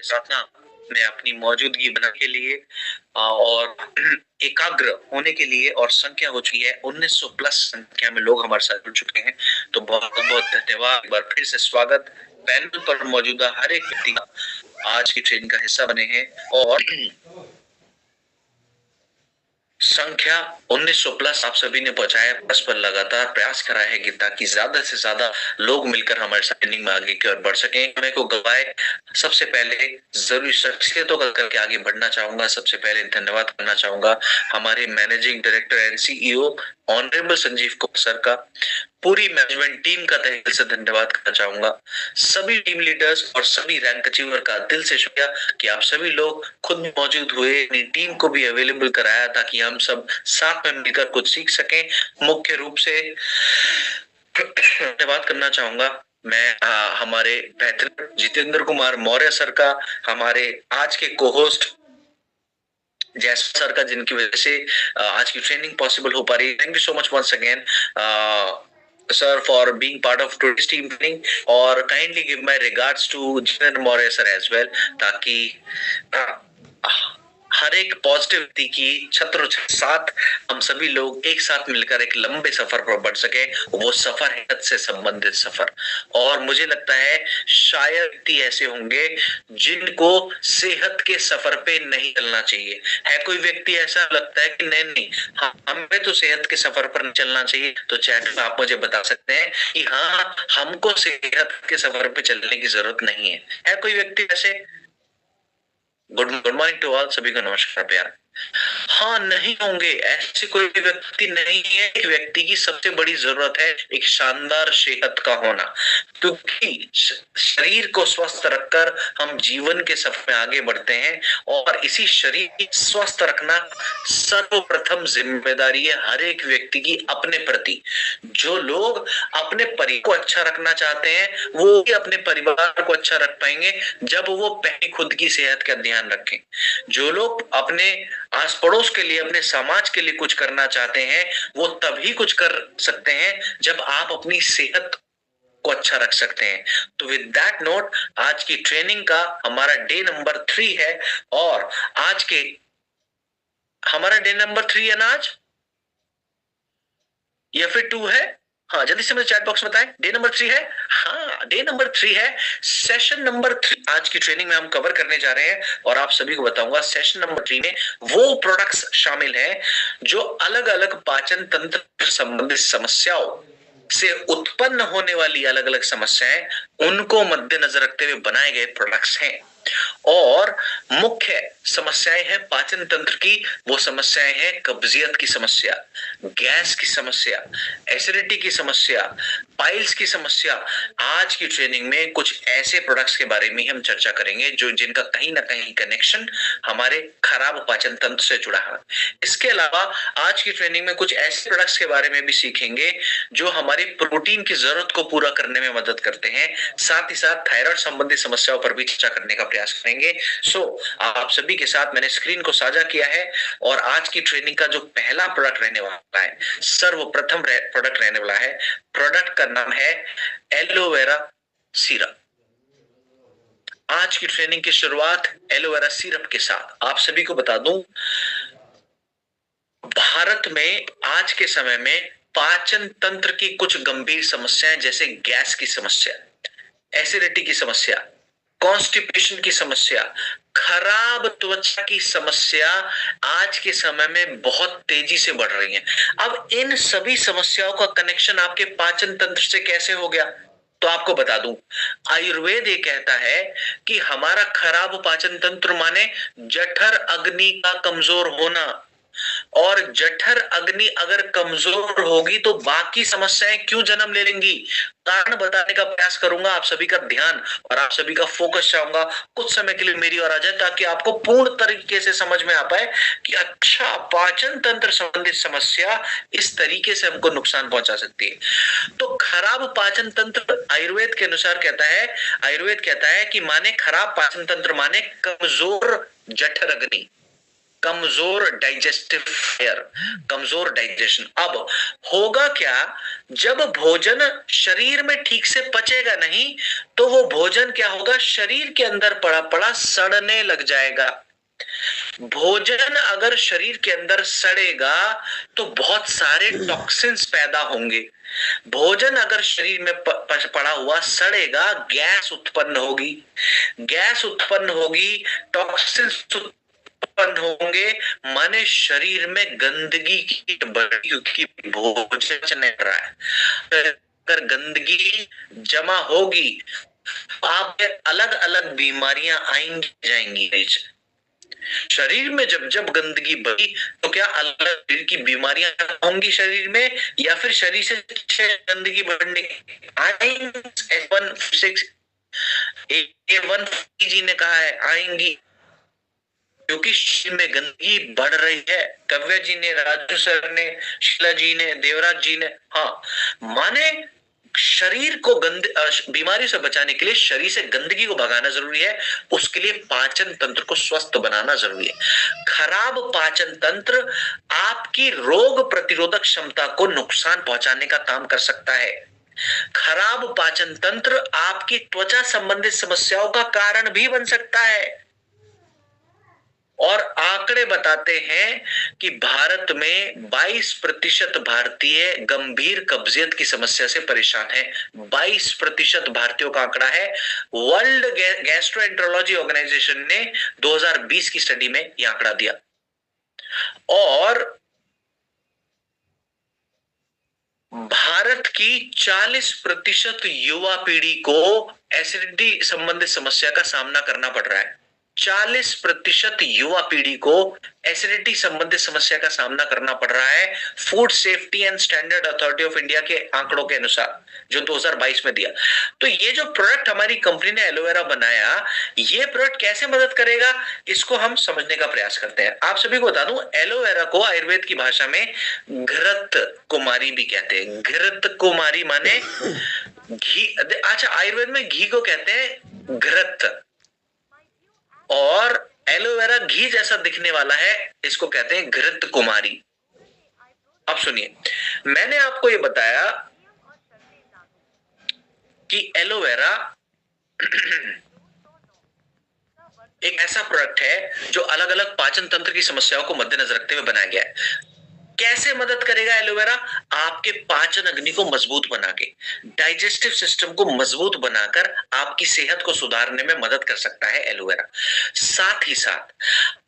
साधना में अपनी मौजूदगी बनाने के लिए और एकाग्र होने के लिए, और संख्या हो चुकी है 1900 प्लस संख्या में लोग हमारे साथ जुड़ चुके हैं। तो बहुत बहुत धन्यवाद, एक बार फिर से स्वागत। पैनल पर मौजूदा हर एक व्यक्ति आज की ट्रेनिंग का हिस्सा बने हैं और संख्या 1900 प्लस आप सभी ने पहुंचाया, बस पर लगातार प्रयास करा है कि ताकि ज्यादा से ज्यादा लोग मिलकर हमारे साथ ट्रेनिंग में आगे की ओर बढ़ सकें। समय को गवाए सबसे पहले जरूरी शख्सियतों का करके आगे बढ़ना चाहूंगा। सबसे पहले धन्यवाद करना चाहूंगा हमारे managing director and CEO honourable Sanjeev Kumar sir का। पूरी मैनेजमेंट टीम का तहे दिल से धन्यवाद करना चाहूंगा। सभी टीम लीडर्स और सभी रैंक अचीवर का दिल से शुक्रिया कि आप सभी लोग खुद मौजूद हुए, अपनी टीम को भी अवेलेबल कराया ताकि हम सब साथ में मिलकर कुछ सीख सकें। मुख्य रूप से धन्यवाद करना चाहूंगा मैं हमारे बेहतरीन जितेंद्र कुमार मौर्य सर का, हमारे आज के को होस्ट जैसा सर का, जिनकी वजह से आज की ट्रेनिंग पॉसिबल हो पा रही है। Thank you so much once again sir for being part of today's team training, और kindly give my regards to Jitendra Maurya sir as well, ताकि हर एक पॉजिटिव व्यक्ति की छत्र साथ हम सभी लोग एक साथ मिलकर एक लंबे सफर पर बढ़ सके। वो सफर है से संबंधित सफर, और मुझे लगता है शायद व्यक्ति ऐसे होंगे जिनको सेहत के सफर पे नहीं चलना चाहिए। है कोई व्यक्ति ऐसा लगता है कि नहीं नहीं हाँ हमें तो सेहत के सफर पर नहीं चलना चाहिए? तो चैट में आप मुझे बता सकते हैं कि हाँ हमको सेहत के सफर पे चलने की जरूरत नहीं है कोई व्यक्ति ऐसे? गुड मॉर्निंग टू ऑल, सभी को नमस्कार प्यार। हाँ नहीं होंगे ऐसे कोई भी व्यक्ति नहीं है। एक व्यक्ति की सबसे बड़ी जरूरत है एक शानदार सेहत का होना, क्योंकि शरीर को स्वस्थ रखकर हम जीवन के सफर में आगे बढ़ते हैं, और इसी शरीर स्वस्थ रखना सर्वप्रथम जिम्मेदारी है हर एक व्यक्ति की अपने प्रति। जो लोग अपने परिवार को अच्छा रखना चाहते हैं वो भी अपने परिवार को अच्छा रख पाएंगे जब वो पहले खुद की सेहत का ध्यान रखें। जो लोग अपने आस पड़ोस के लिए, अपने समाज के लिए कुछ करना चाहते हैं वो तभी कुछ कर सकते हैं जब आप अपनी सेहत को अच्छा रख सकते हैं। तो विद दैट नोट आज की ट्रेनिंग का हमारा डे नंबर 3 है, और आज के हमारा डे नंबर 3 है ना आज, या फिर 2 है? हाँ जल्दी से मुझे चैट बॉक्स में बताएं। डे नंबर 3 है? हाँ डे नंबर 3 है। सेशन नंबर 3 आज की ट्रेनिंग में हम कवर करने जा रहे हैं, और आप सभी को बताऊंगा सेशन नंबर 3 में वो प्रोडक्ट्स शामिल हैं जो अलग अलग पाचन तंत्र संबंधित समस्याओं से उत्पन्न होने वाली अलग अलग समस्याएं, उनको मद्देनजर रखते हुए बनाए गए प्रोडक्ट्स हैं। और मुख्य समस्याएं हैं पाचन तंत्र की, वो समस्याएं हैं कब्जियत की समस्या, गैस की समस्या, एसिडिटी की समस्या, पाइल्स की समस्या। आज की ट्रेनिंग में कुछ ऐसे प्रोडक्ट्स के बारे में हम चर्चा करेंगे जो जिनका कहीं ना कहीं कनेक्शन हमारे खराब पाचन तंत्र से जुड़ा है। इसके अलावा आज की ट्रेनिंग में कुछ ऐसे प्रोडक्ट्स के बारे में भी सीखेंगे जो हमारी प्रोटीन की जरूरत को पूरा करने में मदद करते हैं। साथ ही साथ थायराइड संबंधित समस्याओं पर भी चर्चा करने का प्रयास करेंगे। सो आप सभी के साथ मैंने स्क्रीन को साझा किया है, और आज की ट्रेनिंग का जो पहला प्रोडक्ट रहने वाला है, सर्वप्रथम प्रोडक्ट रहने वाला है, प्रोडक्ट का नाम है एलोवेरा सिरप। आज की ट्रेनिंग की शुरुआत एलोवेरा सिरप के साथ। आप सभी को बता दूं भारत में आज के समय में पाचन तंत्र की कुछ गंभीर समस्याएं जैसे गैस की समस्या, एसिडिटी की समस्या, कॉन्स्टिपेशन की समस्या, खराब त्वचा की समस्या आज के समय में बहुत तेजी से बढ़ रही है। अब इन सभी समस्याओं का कनेक्शन आपके पाचन तंत्र से कैसे हो गया? तो आपको बता दूं आयुर्वेद ये कहता है कि हमारा खराब पाचन तंत्र माने जठर अग्नि का कमजोर होना, और जठर अग्नि अगर कमजोर होगी तो बाकी समस्याएं क्यों जन्म ले लेंगी? कारण बताने का प्रयास करूंगा। आप सभी का ध्यान और आप सभी का फोकस चाहूंगा कुछ समय के लिए मेरी ओर आ जाए, ताकि आपको पूर्ण तरीके से समझ में आ पाए कि अच्छा पाचन तंत्र संबंधित समस्या इस तरीके से हमको नुकसान पहुंचा सकती है। तो खराब पाचन तंत्र आयुर्वेद के अनुसार कहता है, आयुर्वेद कहता है कि माने खराब पाचन तंत्र माने कमजोर जठर अग्नि, कमजोर डाइजेस्टिव फायर, कमजोर डाइजेशन। अब होगा क्या, जब भोजन शरीर में ठीक से पचेगा नहीं तो वो भोजन क्या होगा, शरीर के अंदर पड़ा पड़ा सड़ने लग जाएगा। भोजन अगर शरीर के अंदर सड़ेगा तो बहुत सारे टॉक्सिन्स पैदा होंगे। भोजन अगर शरीर में पड़ा हुआ सड़ेगा, गैस उत्पन्न होगी, गैस उत्पन्न होगी, टॉक्सिन्स उत्पन्न होंगे, माने शरीर में गंदगी की बढ़ी, क्योंकि भोजन नहीं रहा है। अगर गंदगी जमा होगी आप अलग अलग बीमारियां आएंगी जाएंगी। शरीर में जब जब गंदगी बढ़ी तो क्या अलग अलग शरीर की बीमारियां होंगी शरीर में, या फिर शरीर से गंदगी बढ़ने A1 जी ने कहा है आएंगी, क्योंकि शरीर में गंदगी बढ़ रही है। कव्य जी ने, राजू सर ने, शीला जी ने, देवराज जी ने, हाँ, माने शरीर को बीमारी से बचाने के लिए शरीर से गंदगी को भगाना जरूरी है, उसके लिए पाचन तंत्र को स्वस्थ बनाना जरूरी है। खराब पाचन तंत्र आपकी रोग प्रतिरोधक क्षमता को नुकसान पहुंचाने का काम कर सकता है। खराब पाचन तंत्र आपकी त्वचा संबंधित समस्याओं का कारण भी बन सकता है। और आंकड़े बताते हैं कि भारत में 22% भारतीय गंभीर कब्जियत की समस्या से परेशान हैं। 22% भारतीयों का आंकड़ा है। वर्ल्ड गैस्ट्रोएंटरोलॉजी ऑर्गेनाइजेशन ने 2020 की स्टडी में यह आंकड़ा दिया। और भारत की 40% युवा पीढ़ी को एसिडिटी संबंधित समस्या का सामना करना पड़ रहा है। 40% युवा पीढ़ी को एसिडिटी संबंधित समस्या का सामना करना पड़ रहा है, food safety and standard authority of India के आंकड़ों के अनुसार, जो 2022 में दिया। तो ये जो प्रोडक्ट हमारी कंपनी ने एलोवेरा बनाया, ये प्रोडक्ट कैसे मदद करेगा, इसको हम समझने का प्रयास करते हैं। आप सभी को बता दूं, एलोवेरा को आयुर्वेद की भाषा में घृत कुमारी भी कहते हैं। घृत कुमारी माने घी। अच्छा, आयुर्वेद में घी को कहते हैं घृत, और एलोवेरा घी जैसा दिखने वाला है, इसको कहते हैं घृत कुमारी। अब सुनिए, मैंने आपको ये बताया कि एलोवेरा एक ऐसा प्रोडक्ट है जो अलग अलग पाचन तंत्र की समस्याओं को मद्देनजर रखते हुए बनाया गया है। कैसे मदद करेगा एलोवेरा? आपके पाचन अग्नि को मजबूत बना के, डाइजेस्टिव सिस्टम को मजबूत बनाकर आपकी सेहत को सुधारने में मदद कर सकता है एलोवेरा। साथ ही साथ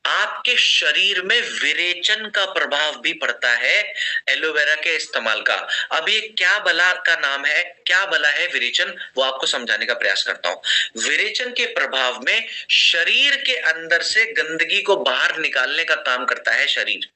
आपके शरीर में विरेचन का प्रभाव भी पड़ता है एलोवेरा के इस्तेमाल का। अब ये क्या बला का नाम है, क्या बला है विरेचन, वो आपको समझाने का प्रयास करता हूं। विरेचन के प्रभाव में शरीर के अंदर से गंदगी को बाहर निकालने का काम करता है शरीर।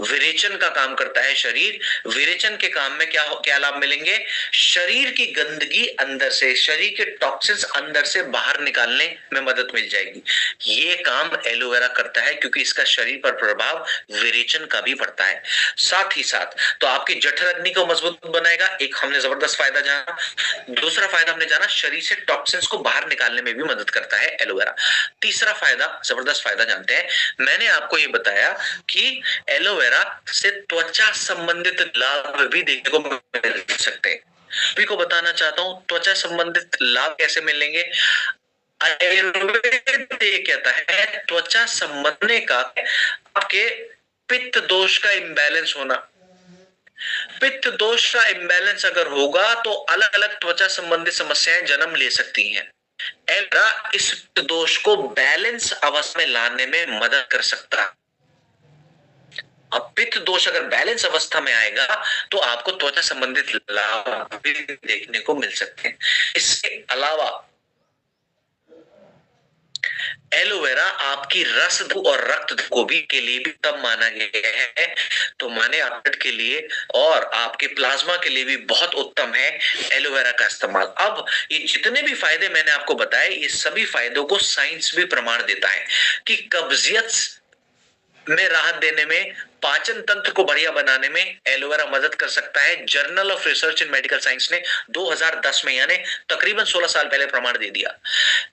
विरेचन का काम करता है शरीर। विरेचन के काम में क्या लाभ मिलेंगे? शरीर की गंदगी अंदर से, शरीर के टॉक्सिन्स अंदर से बाहर निकालने में मदद मिल जाएगी। ये काम एलोवेरा करता है, क्योंकि इसका शरीर पर प्रभाव विरेचन का भी पड़ता है। साथ ही साथ तो आपकी जठर अग्नि को मजबूत बनाएगा, एक हमने जबरदस्त फायदा जाना। दूसरा फायदा हमने जाना, शरीर से टॉक्सिन्स को बाहर निकालने में भी मदद करता है एलोवेरा। तीसरा फायदा, जबरदस्त फायदा जानते हैं। मैंने आपको ये बताया कि एलोवेरा से त्वचा संबंधित लाभ भी देखने को मिल सकते हैं। सभी को बताना चाहता हूं त्वचा संबंधित लाभ कैसे मिलेंगे। आयुर्वेद कहता है त्वचा संबंधने का आपके पित्त दोष का इम्बैलेंस होना। पित्त दोष का इम्बैलेंस अगर होगा तो अलग अलग त्वचा संबंधित समस्याएं जन्म ले सकती हैं। एलोवेरा इस दोष को बैलेंस अवस्था में लाने में मदद कर सकता है। अब पित्त दोष अगर बैलेंस अवस्था में आएगा तो आपको त्वचा संबंधित लाभ भी देखने को मिल सकते हैं। इसके अलावा एलोवेरा आपकी रस और रक्त को भी के लिए भी तब माना गया है, तो माने आपके के लिए और आपके प्लाज्मा के लिए भी बहुत उत्तम है एलोवेरा का इस्तेमाल। अब ये जितने भी फायदे मैंने आपको बताए, ये सभी फायदों को साइंस भी प्रमाण देता है कि कब्जियत में राहत देने में, पाचन तंत्र को बढ़िया बनाने में एलोवेरा मदद कर सकता है। Journal of research in medical science ने 2010 में यानी तकरीबन 16 साल पहले प्रमाण दे दिया।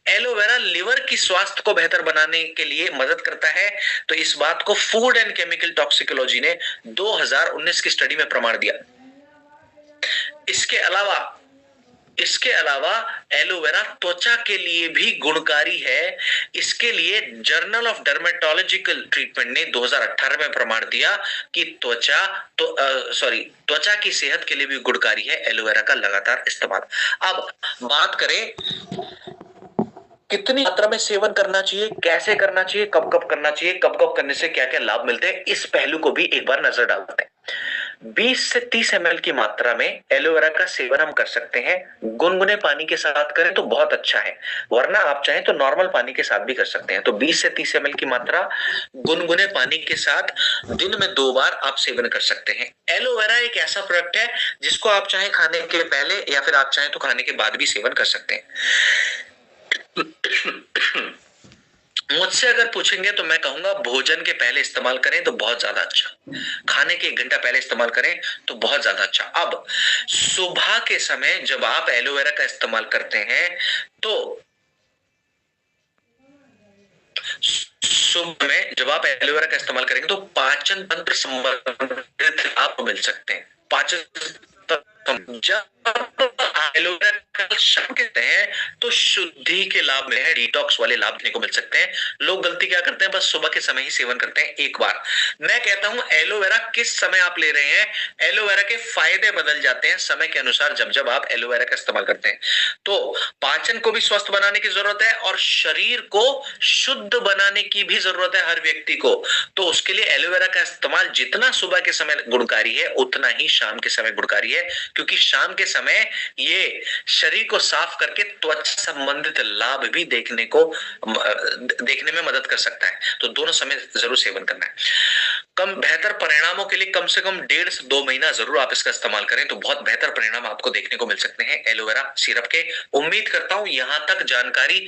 एलोवेरा लिवर की स्वास्थ्य को बेहतर बनाने के लिए मदद करता है। तो इस बात को फूड एंड केमिकल टॉक्सिकोलॉजी ने 2019 की स्टडी में प्रमाण दिया। इसके अलावा एलोवेरा त्वचा के लिए भी गुणकारी है। इसके लिए जर्नल ऑफ डर्मेटोलॉजिकल ट्रीटमेंट ने 2018 में प्रमाण दिया कि त्वचा की सेहत के लिए भी गुणकारी है एलोवेरा का लगातार इस्तेमाल। अब बात करें कितनी मात्रा में सेवन करना चाहिए, कैसे करना चाहिए, कब कब करना चाहिए, कब कब करने से क्या क्या लाभ मिलते हैं, इस पहलू को भी एक बार नजर डालते हैं। 20 से 30 ml की मात्रा में एलोवेरा का सेवन हम कर सकते हैं। गुनगुने पानी के साथ करें तो बहुत अच्छा है, वरना आप चाहें तो नॉर्मल पानी के साथ भी कर सकते हैं। तो 20 से 30 ml की मात्रा गुनगुने पानी के साथ दिन में 2 बार आप सेवन कर सकते हैं। एलोवेरा एक ऐसा प्रोडक्ट है जिसको आप चाहे खाने के पहले या फिर आप चाहें तो खाने के बाद भी सेवन कर सकते हैं। मुझसे अगर पूछेंगे तो मैं कहूंगा भोजन के पहले इस्तेमाल करें तो बहुत ज्यादा अच्छा, खाने के 1 घंटा पहले इस्तेमाल करें तो बहुत ज्यादा अच्छा। अब सुबह के समय जब आप एलोवेरा का इस्तेमाल करते हैं तो सुबह में जब आप एलोवेरा का इस्तेमाल करेंगे तो पाचन तंत्र संबंधित लाभ मिल सकते हैं। जब एलोवेरा का शाम कहते हैं तो शुद्धि के लाभ में है, डिटॉक्स वाले लाभ देखने को मिल सकते हैं। लोग गलती क्या करते हैं, बस सुबह के समय ही सेवन करते हैं एक बार। मैं कहता हूं एलोवेरा किस समय आप ले रहे हैं, एलोवेरा के फायदे बदल जाते हैं समय के अनुसार जब जब आप एलोवेरा का इस्तेमाल करते हैं। तो पाचन को भी स्वस्थ बनाने की जरूरत है और शरीर को शुद्ध बनाने की भी जरूरत है हर व्यक्ति को। तो उसके लिए एलोवेरा का इस्तेमाल जितना सुबह के समय गुणकारी है उतना ही शाम के समय गुणकारी है, क्योंकि शाम के समय ये शरीर को साफ करके त्वचा संबंधित लाभ भी देखने में मदद कर सकता है। तो दोनों समय जरूर सेवन करना है। कम बेहतर परिणामों के लिए कम से कम 1.5 से 2 महीना जरूर आप इसका इस्तेमाल करें तो बहुत बेहतर परिणाम आपको देखने को मिल सकते हैं एलोवेरा सिरप के। उम्मीद करता हूं यहां तक जानकारी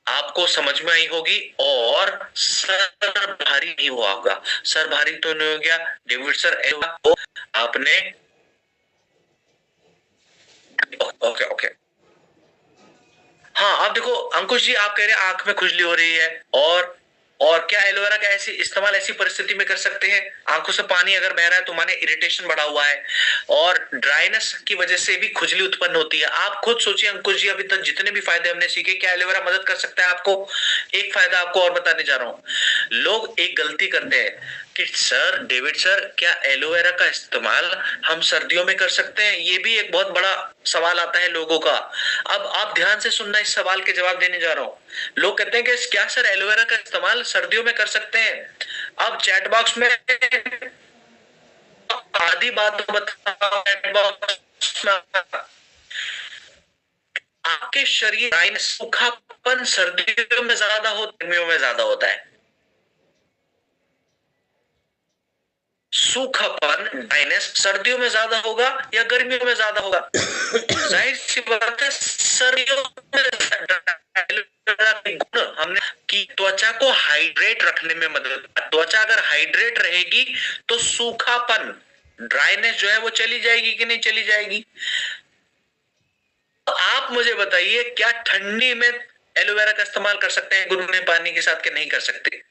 आपको समझ में आई होगी और सर भारी नहीं हुआ होगा। सर भारी तो नहीं हो गया डेविड सर, आपने ओके। हाँ आप देखो अंकुश जी, आप कह रहे हैं आंख में खुजली हो रही है और क्या एलोवेरा का ऐसी परिस्थिति में कर सकते हैं? आंखों से पानी अगर बह रहा है तो माने इरिटेशन बढ़ा हुआ है और ड्राइनेस की वजह से भी खुजली उत्पन्न होती है। आप खुद सोचिए अंकुश जी, अभी तक जितने भी फायदे हमने सीखे, क्या एलोवेरा मदद कर सकता है आपको? एक फायदा आपको और बताने जा रहा हूं। लोग एक गलती करते हैं कि सर डेविड सर, क्या एलोवेरा का इस्तेमाल हम सर्दियों में कर सकते हैं? ये भी एक बहुत बड़ा सवाल आता है लोगों का। अब आप ध्यान से सुनना, इस सवाल के जवाब देने जा रहा हूं। लोग कहते हैं कि क्या सर एलोवेरा का इस्तेमाल सर्दियों में कर सकते हैं? अब चैट बॉक्स में आधी बात बताओ। चैट बॉक्स में आपके शरीर सूखापन सर्दियों में ज्यादा हो, गर्मियों में ज्यादा होता है? सूखापन ड्राइनेस सर्दियों में ज्यादा होगा या गर्मियों में ज्यादा होगा? जाहिर सी बात है सर्दियों में हमने कि त्वचा को हाइड्रेट रखने में मदद। त्वचा अगर हाइड्रेट रहेगी तो सूखापन ड्राइनेस जो है वो चली जाएगी कि नहीं चली जाएगी? आप मुझे बताइए क्या ठंडी में एलोवेरा का इस्तेमाल कर सकते हैं गुनगुने पानी के साथ कि नहीं कर सकते?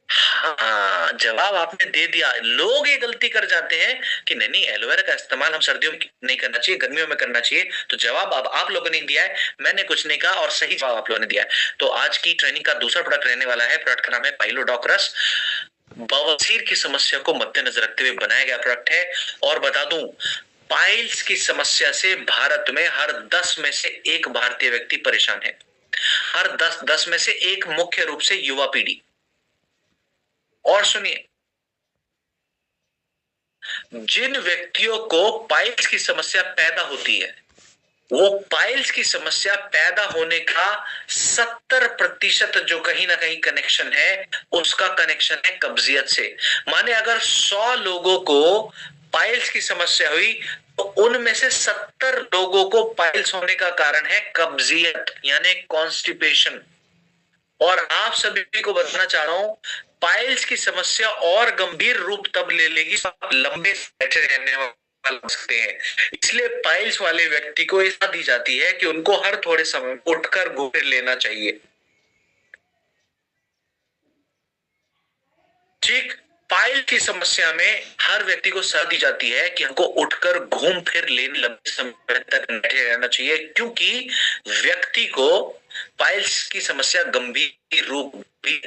हाँ जवाब आपने दे दिया। लोग ये गलती कर जाते हैं कि नहीं एलोवेरा का इस्तेमाल हम सर्दियों में नहीं करना चाहिए, गर्मियों में करना चाहिए। तो जवाब अब आप लोगों ने दिया है, मैंने कुछ नहीं कहा और सही जवाब आप लोगों ने दिया है। तो आज की ट्रेनिंग का दूसरा प्रोडक्ट रहने वाला है। प्रोडक्ट का नाम है पाइलोडॉक रस। बवासीर की समस्या को मद्देनजर रखते हुए बनाया गया प्रोडक्ट है। और बता दूं, पाइल्स की समस्या से भारत में हर 10 में से 1 भारतीय व्यक्ति परेशान है। हर 10 में से 1 मुख्य रूप से युवा पीढ़ी। और सुनिए, जिन व्यक्तियों को पाइल्स की समस्या पैदा होती है, वो पाइल्स की समस्या पैदा होने का 70% जो कहीं ना कहीं कनेक्शन है, उसका कनेक्शन है कब्जियत से। माने अगर 100 लोगों को पाइल्स की समस्या हुई तो उनमें से 70 लोगों को पाइल्स होने का कारण है कब्जियत यानी कॉन्स्टिपेशन। और आप सभी को बताना चाह रहा हूं, पाइल्स की समस्या और गंभीर रूप तब ले लेगी जब आप लंबे बैठे रहने वाले हो सकते हैं। इसलिए पाइल्स वाले व्यक्ति को ये सलाह दी जाती है कि उनको हर थोड़े समय में उठकर घूम फिर लेना चाहिए। ठीक, पाइल की समस्या में हर व्यक्ति को सलाह दी जाती है कि हमको उठकर घूम फिर लेने लंबे समय तक बैठे रहना चाहिए, क्योंकि व्यक्ति को पाइल्स की समस्या गंभीर रूप भी।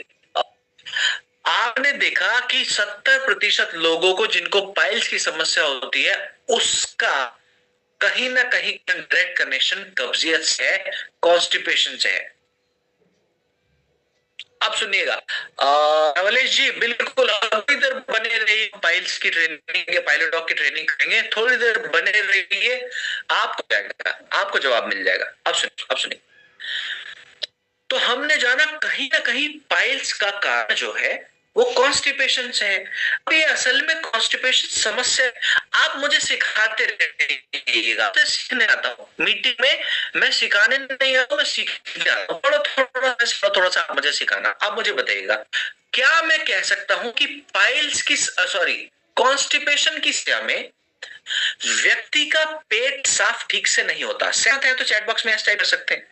आपने देखा कि 70% लोगों को जिनको पाइल्स की समस्या होती है, उसका कहीं ना कहीं डायरेक्ट कनेक्शन कब्जियत से है, कॉन्स्टिपेशन से है। अब सुनिएगा, नवलेश जी, बिल्कुल थोड़ी देर बने रहिए, पाइल्स की ट्रेनिंग या पायलट डॉग की ट्रेनिंग करेंगे, थोड़ी देर बने रहिए, आपको जाएगा, आपको जवाब मिल जाएगा। अब सुनिए, तो हमने जाना कहीं ना कहीं पाइल्स का कारण जो है वो कॉन्स्टिपेशन से है। अब ये असल में कॉन्स्टिपेशन समस्या है। आप मुझे सिखाते रहिएगा, मैं सीखने आता हूँ, मीटिंग में मैं सिखाने नहीं आता, मैं सीखने आता हूँ, थोड़ा सा आप मुझे सिखाना। आप मुझे बताइएगा, क्या मैं कह सकता हूं कि पाइल्स की सॉरी कॉन्स्टिपेशन की समस्या में व्यक्ति का पेट साफ ठीक से नहीं होता? सहमत है तो चैट बॉक्स में टाइप कर सकते हैं।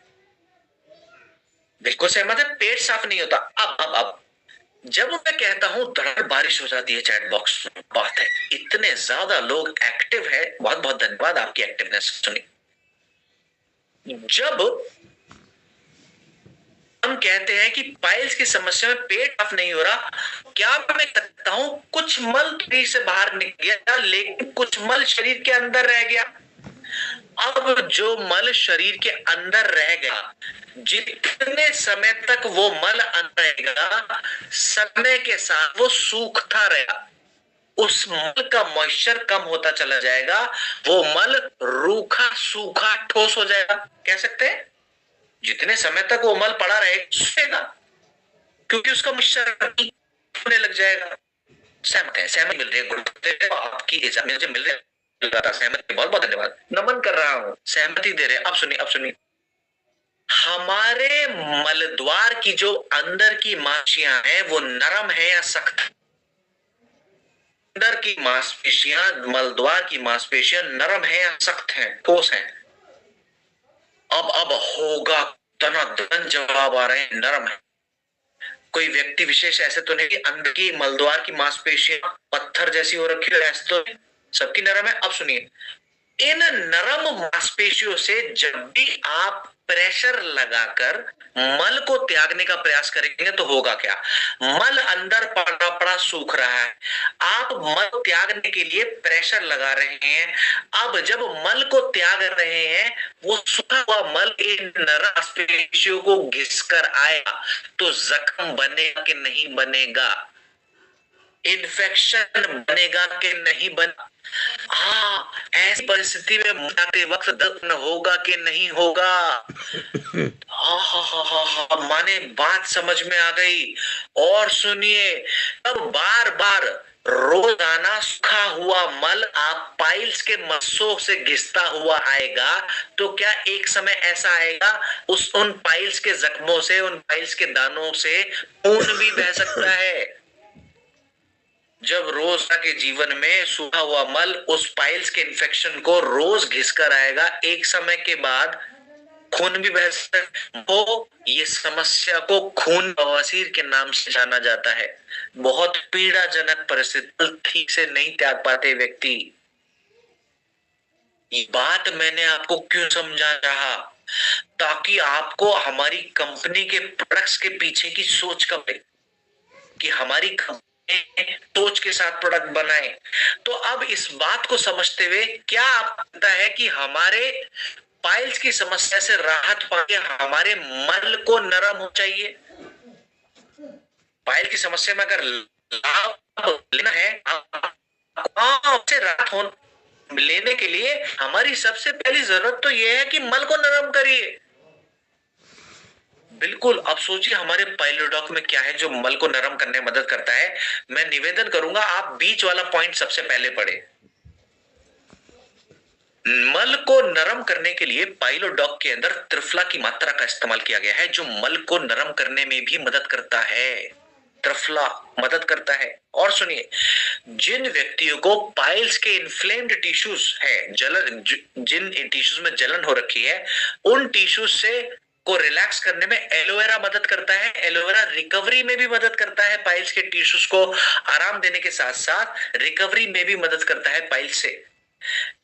बिल्कुल सहमत है, पेट साफ नहीं होता। अब जब मैं कहता हूं धड़ बारिश हो जाती है चैट बॉक्स में, बात है इतने ज्यादा लोग एक्टिव है, बहुत बहुत धन्यवाद आपकी एक्टिवनेस सुनी। जब हम कहते हैं कि पाइल्स की समस्या में पेट साफ नहीं हो रहा, क्या मैं सकता हूं कुछ मल शरीर से बाहर निकल गया लेकिन कुछ मल शरीर के अंदर रह गया? अब जो मल शरीर के अंदर रह गया, जितने समय तक वो मल अंदर रहेगा, समय के साथ वो सूखता रहेगा, उस मल का मॉइस्चर कम होता चला जाएगा, वो मल रूखा सूखा ठोस हो जाएगा। कह सकते हैं जितने समय तक वो मल पड़ा रहे सूखेगा, क्योंकि उसका मॉइस्चर होने लग जाएगा। सहमत है, सहमत मिल रही है आपकी, मुझे मिल रहा था सहमति, बहुत बहुत धन्यवाद, नमन कर रहा हूं, सहमति दे रहे हैं। अब सुनिए, हमारे मलद्वार की जो अंदर की मांसपेशियां हैं वो नरम है या सख्त? अंदर की मांसपेशियां, मलद्वार की मांसपेशियां नरम है या सख्त है, ठोस है? अब होगा तना दन जवाब आ रहे हैं, नरम है। कोई व्यक्ति विशेष ऐसे तो नहीं कि अंदर की मलद्वार की मांसपेशियां पत्थर जैसी हो रखी है, ऐसे तो सबकी नरम है। अब सुनिए, इन नरम मांसपेशियों से जब भी आप प्रेशर लगाकर मल को त्यागने का प्रयास करेंगे तो होगा क्या? मल अंदर पड़ा पड़ा सूख रहा है, आप मल को त्यागने के लिए प्रेशर लगा रहे हैं। अब जब मल को त्याग रहे हैं, वो सूखा हुआ मल इन नरम मांसपेशियों को घिसकर आएगा, तो जख्म बनेगा कि नहीं बनेगा? इन्फेक्शन बनेगा कि नहीं बनेगा? हाँ, ऐसी परिस्थिति में जाते वक्त दर्द होगा कि नहीं होगा? हाँ हाँ हाँ हाँ हाँ, माने बात समझ में आ गई। और सुनिए, अब बार बार रोजाना सूखा हुआ मल आप पाइल्स के मस्सों से घिसता हुआ आएगा, तो क्या एक समय ऐसा आएगा उस उन पाइल्स के जख्मों से, उन पाइल्स के दानों से खून भी बह सकता है? जब रोज के जीवन में सूखा हुआ मल उस पाइल्स के इन्फेक्शन को रोज घिसकर आएगा, एक समय के बाद खून भी बह सकता है। ये समस्या को खून बवासीर के नाम से जाना जाता है। बहुत पीड़ाजनक परिस्थिति, ठीक से नहीं त्याग पाते व्यक्ति। ये बात मैंने आपको क्यों समझा रहा, ताकि आपको हमारी कंपनी के प्रोडक्ट्स के पीछे की सोच का कि हमारी सोच के साथ प्रोडक्ट बनाए। तो अब इस बात को समझते हुए क्या आपको लगता है कि हमारे पाइल्स की समस्या से राहत पाके हमारे मल को नरम हो चाहिए? पाइल की समस्या में अगर लाभ लेना है, से राहत हो लेने के लिए हमारी सबसे पहली जरूरत तो यह है कि मल को नरम करिए। बिल्कुल, अब सोचिए हमारे पाइलोडॉक में क्या है जो मल को नरम करने में मदद करता है। मैं निवेदन करूंगा आप बीच वाला पॉइंट सबसे पहले पढ़े। मल को नरम करने के लिए पाइलोडॉक के अंदर त्रिफला की मात्रा का इस्तेमाल किया गया है, जो मल को नरम करने में भी मदद करता है। त्रिफला मदद करता है। और सुनिए, जिन व्यक्तियों को पाइल्स के इन्फ्लेम्ड टिश्यूज है, जलन, जिन टिश्यूज में जलन हो रखी है, उन टिश्यूज से को रिलैक्स करने में एलोवेरा मदद करता है। एलोवेरा रिकवरी में भी मदद करता है, पाइल्स के टिश्यूज को आराम देने के साथ साथ रिकवरी में भी मदद करता है पाइल्स से।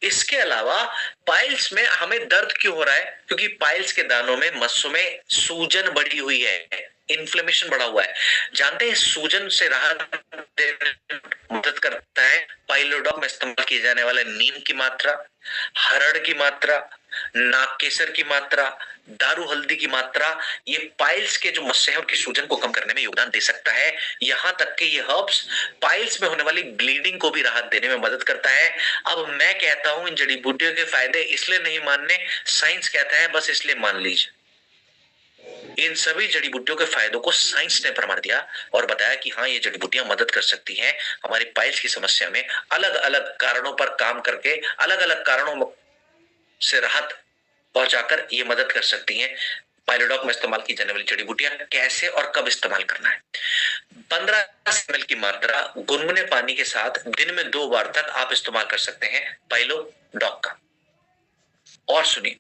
इसके अलावा पाइल्स में हमें दर्द क्यों हो रहा है? क्योंकि पाइल्स के दानों में, मस्सों में सूजन बढ़ी हुई है, इन्फ्लेमेशन बढ़ा हुआ है। जानते हैं सूजन से राहत देने में मदद करता है पाइलोडॉक में इस्तेमाल किए जाने वाले नीम की मात्रा, हरड़ की मात्रा, नाग केसर की मात्रा, दारू हल्दी की मात्रा। ये पाइल्स के जो मस्से हैं उनकी सूजन को कम करने में योगदान दे सकता है। यहां तक कि ये हर्ब्स पाइल्स में होने वाली ब्लीडिंग को भी राहत देने में मदद करता है। अब मैं कहता हूं इन जड़ी बूटियों के फायदे इसलिए नहीं मानने, साइंस कहता है बस इसलिए मान लीजिए। इन सभी जड़ी बूटियों के फायदों को साइंस ने प्रमाण दिया और बताया कि हाँ, ये जड़ी बूटियां मदद कर सकती हैं हमारी पाइल्स की समस्या में। अलग अलग कारणों पर काम करके, अलग अलग कारणों से राहत पहुंचाकर ये मदद कर सकती हैं। पाइलोडॉक में इस्तेमाल की जाने वाली जड़ी बूटियां कैसे और कब इस्तेमाल करना है? 15 ml की मात्रा गुनगुने पानी के साथ दिन में 2 बार तक आप इस्तेमाल कर सकते हैं पाइलोडॉक का। और सुनिए,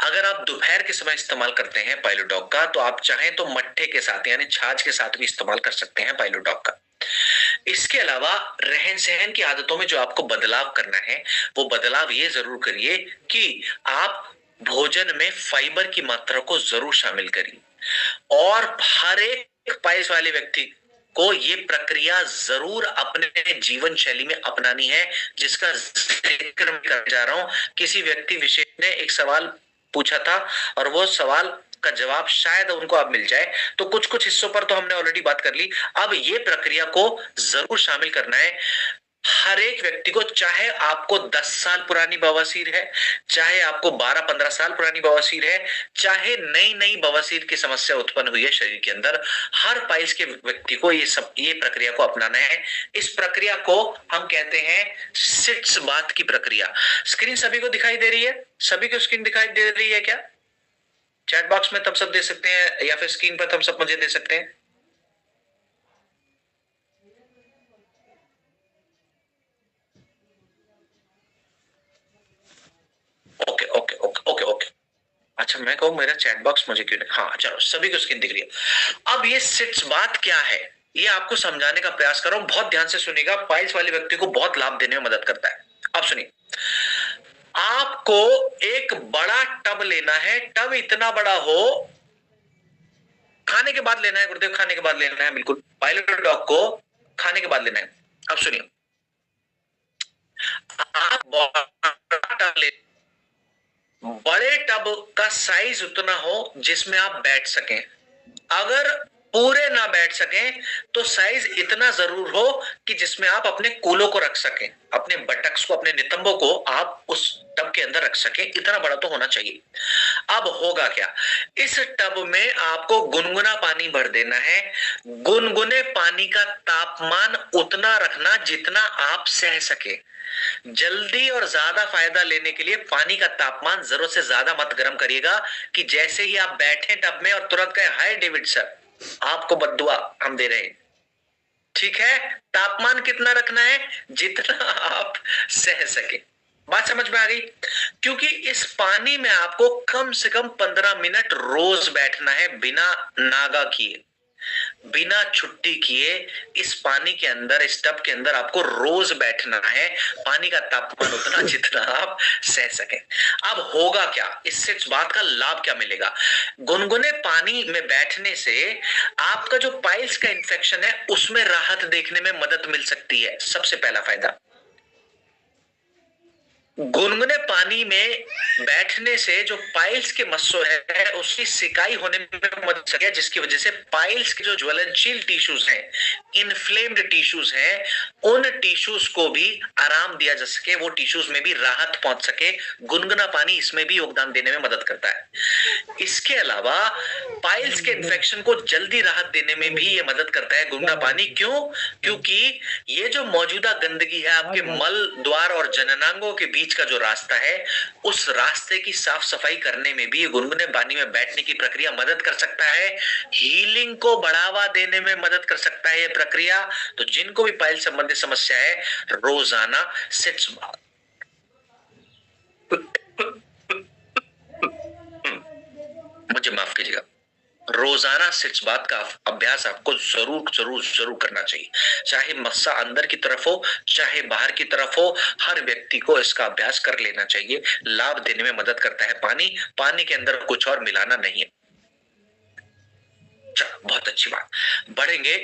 अगर आप दोपहर के समय इस्तेमाल करते हैं पाइलोडॉक का, तो आप चाहें तो मट्ठे के साथ यानी छाछ के साथ भी इस्तेमाल कर सकते हैं पाइलोडॉक का। इसके अलावा रहन सहन की आदतों में जो आपको बदलाव करना है, वो बदलाव ये जरूर करिए कि आप भोजन में फाइबर की मात्रा को जरूर शामिल करिए। और हर एक पाइल्स वाले व्यक्ति को ये प्रक्रिया जरूर अपने जीवन शैली में अपनानी है, जिसका जिक्र मैं करने जा रहा हूं। किसी व्यक्ति विशेष ने एक सवाल पूछा था और वो सवाल का जवाब शायद उनको अब मिल जाए। तो कुछ कुछ हिस्सों पर तो हमने ऑलरेडी बात कर ली। अब ये प्रक्रिया को जरूर शामिल करना है हर एक व्यक्ति को, चाहे आपको 10 साल पुरानी बवासीर है, चाहे आपको 12-15 साल पुरानी बवासीर है, चाहे नई नई बवासीर की समस्या उत्पन्न हुई है शरीर के अंदर, हर पाइल्स के व्यक्ति को ये प्रक्रिया को अपनाना है। इस प्रक्रिया को हम कहते हैं सिट्स बाथ की प्रक्रिया। स्क्रीन सभी को दिखाई दे रही है? सभी को स्क्रीन दिखाई दे रही है क्या? चैट बॉक्स में थम्स अप दे सकते हैं या फिर स्क्रीन पर थम्स अप मुझे दे सकते हैं। Okay okay okay okay okay. अच्छा, मैं कहूँ मेरा चैट बॉक्स मुझे क्यों नहीं? हाँ चलो, सभी को स्क्रीन दिख रही है। अब ये सिट्स बात क्या है, ये आपको समझाने का प्रयास कर रहा हूं, बहुत ध्यान से सुनिएगा। पाइल्स वाले व्यक्ति को बहुत लाभ देने में मदद करता है। अब सुनिए, आपको एक बड़ा टब लेना है। टब इतना बड़ा हो, खाने के बाद लेना है गुरुदेव, खाने के बाद लेना है। बिल्कुल, पाइलोडॉक को खाने के बाद लेना है। अब सुनिए, आप बड़ा टब ले, बड़े टब का साइज उतना हो जिसमें आप बैठ सकें। अगर पूरे ना बैठ सकें तो साइज इतना जरूर हो कि जिसमें आप अपने कूलों को रख सकें, अपने बटक्स को, अपने नितंबों को आप उस टब के अंदर रख सकें। इतना बड़ा तो होना चाहिए। अब होगा क्या, इस टब में आपको गुनगुना पानी भर देना है। गुनगुने पानी का तापमान उतना रखना जितना आप सह सके। जल्दी और ज्यादा फायदा लेने के लिए पानी का तापमान जरूरत से ज्यादा मत गर्म करिएगा कि जैसे ही आप बैठे टब में और तुरंत कहें हाय डेविड सर, आपको बद्दुआ हम दे रहे हैं। ठीक है, तापमान कितना रखना है? जितना आप सह सके। बात समझ में आ गई? क्योंकि इस पानी में आपको कम से कम 15 मिनट रोज बैठना है, बिना नागा किए, बिना छुट्टी किए। इस पानी के अंदर, इस टब के अंदर आपको रोज बैठना है। पानी का तापमान उतना जितना आप सह सकें। अब होगा क्या, इससे इस बात का लाभ क्या मिलेगा? गुनगुने पानी में बैठने से आपका जो पाइल्स का इंफेक्शन है उसमें राहत देखने में मदद मिल सकती है। सबसे पहला फायदा, गुनगुने पानी में बैठने से जो पाइल्स के मस्सों है उसकी सिकाई होने में मदद सके, जिसकी वजह से पाइल्स के जो ज्वलनशील टिश्यूज हैं, इन्फ्लेम्ड टिश्यूज हैं, उन टिश्यूज को भी आराम दिया जा सके, वो टिश्यूज में भी राहत पहुंच सके। गुनगुना पानी इसमें भी योगदान देने में मदद करता है। इसके अलावा पाइल्स के इन्फेक्शन को जल्दी राहत देने में भी ये मदद करता है गुनगुना पानी। क्यों? क्योंकि ये जो मौजूदा गंदगी है आपके मल द्वार और जननांगों के बीच बीच का जो रास्ता है, उस रास्ते की साफ सफाई करने में भी गुनगुने पानी में बैठने की प्रक्रिया मदद कर सकता है। हीलिंग को बढ़ावा देने में मदद कर सकता है ये प्रक्रिया। तो जिनको भी पाइल संबंधी समस्या है, रोजाना सिट्स बाथ, मुझे माफ कीजिएगा, रोजाना सिट्स बात का अभ्यास आपको जरूर जरूर जरूर करना चाहिए। चाहे मस्सा अंदर की तरफ हो, चाहे बाहर की तरफ हो, हर व्यक्ति को इसका अभ्यास कर लेना चाहिए। लाभ देने में मदद करता है पानी। पानी के अंदर कुछ और मिलाना नहीं है। चलो, बहुत अच्छी बात। बढ़ेंगे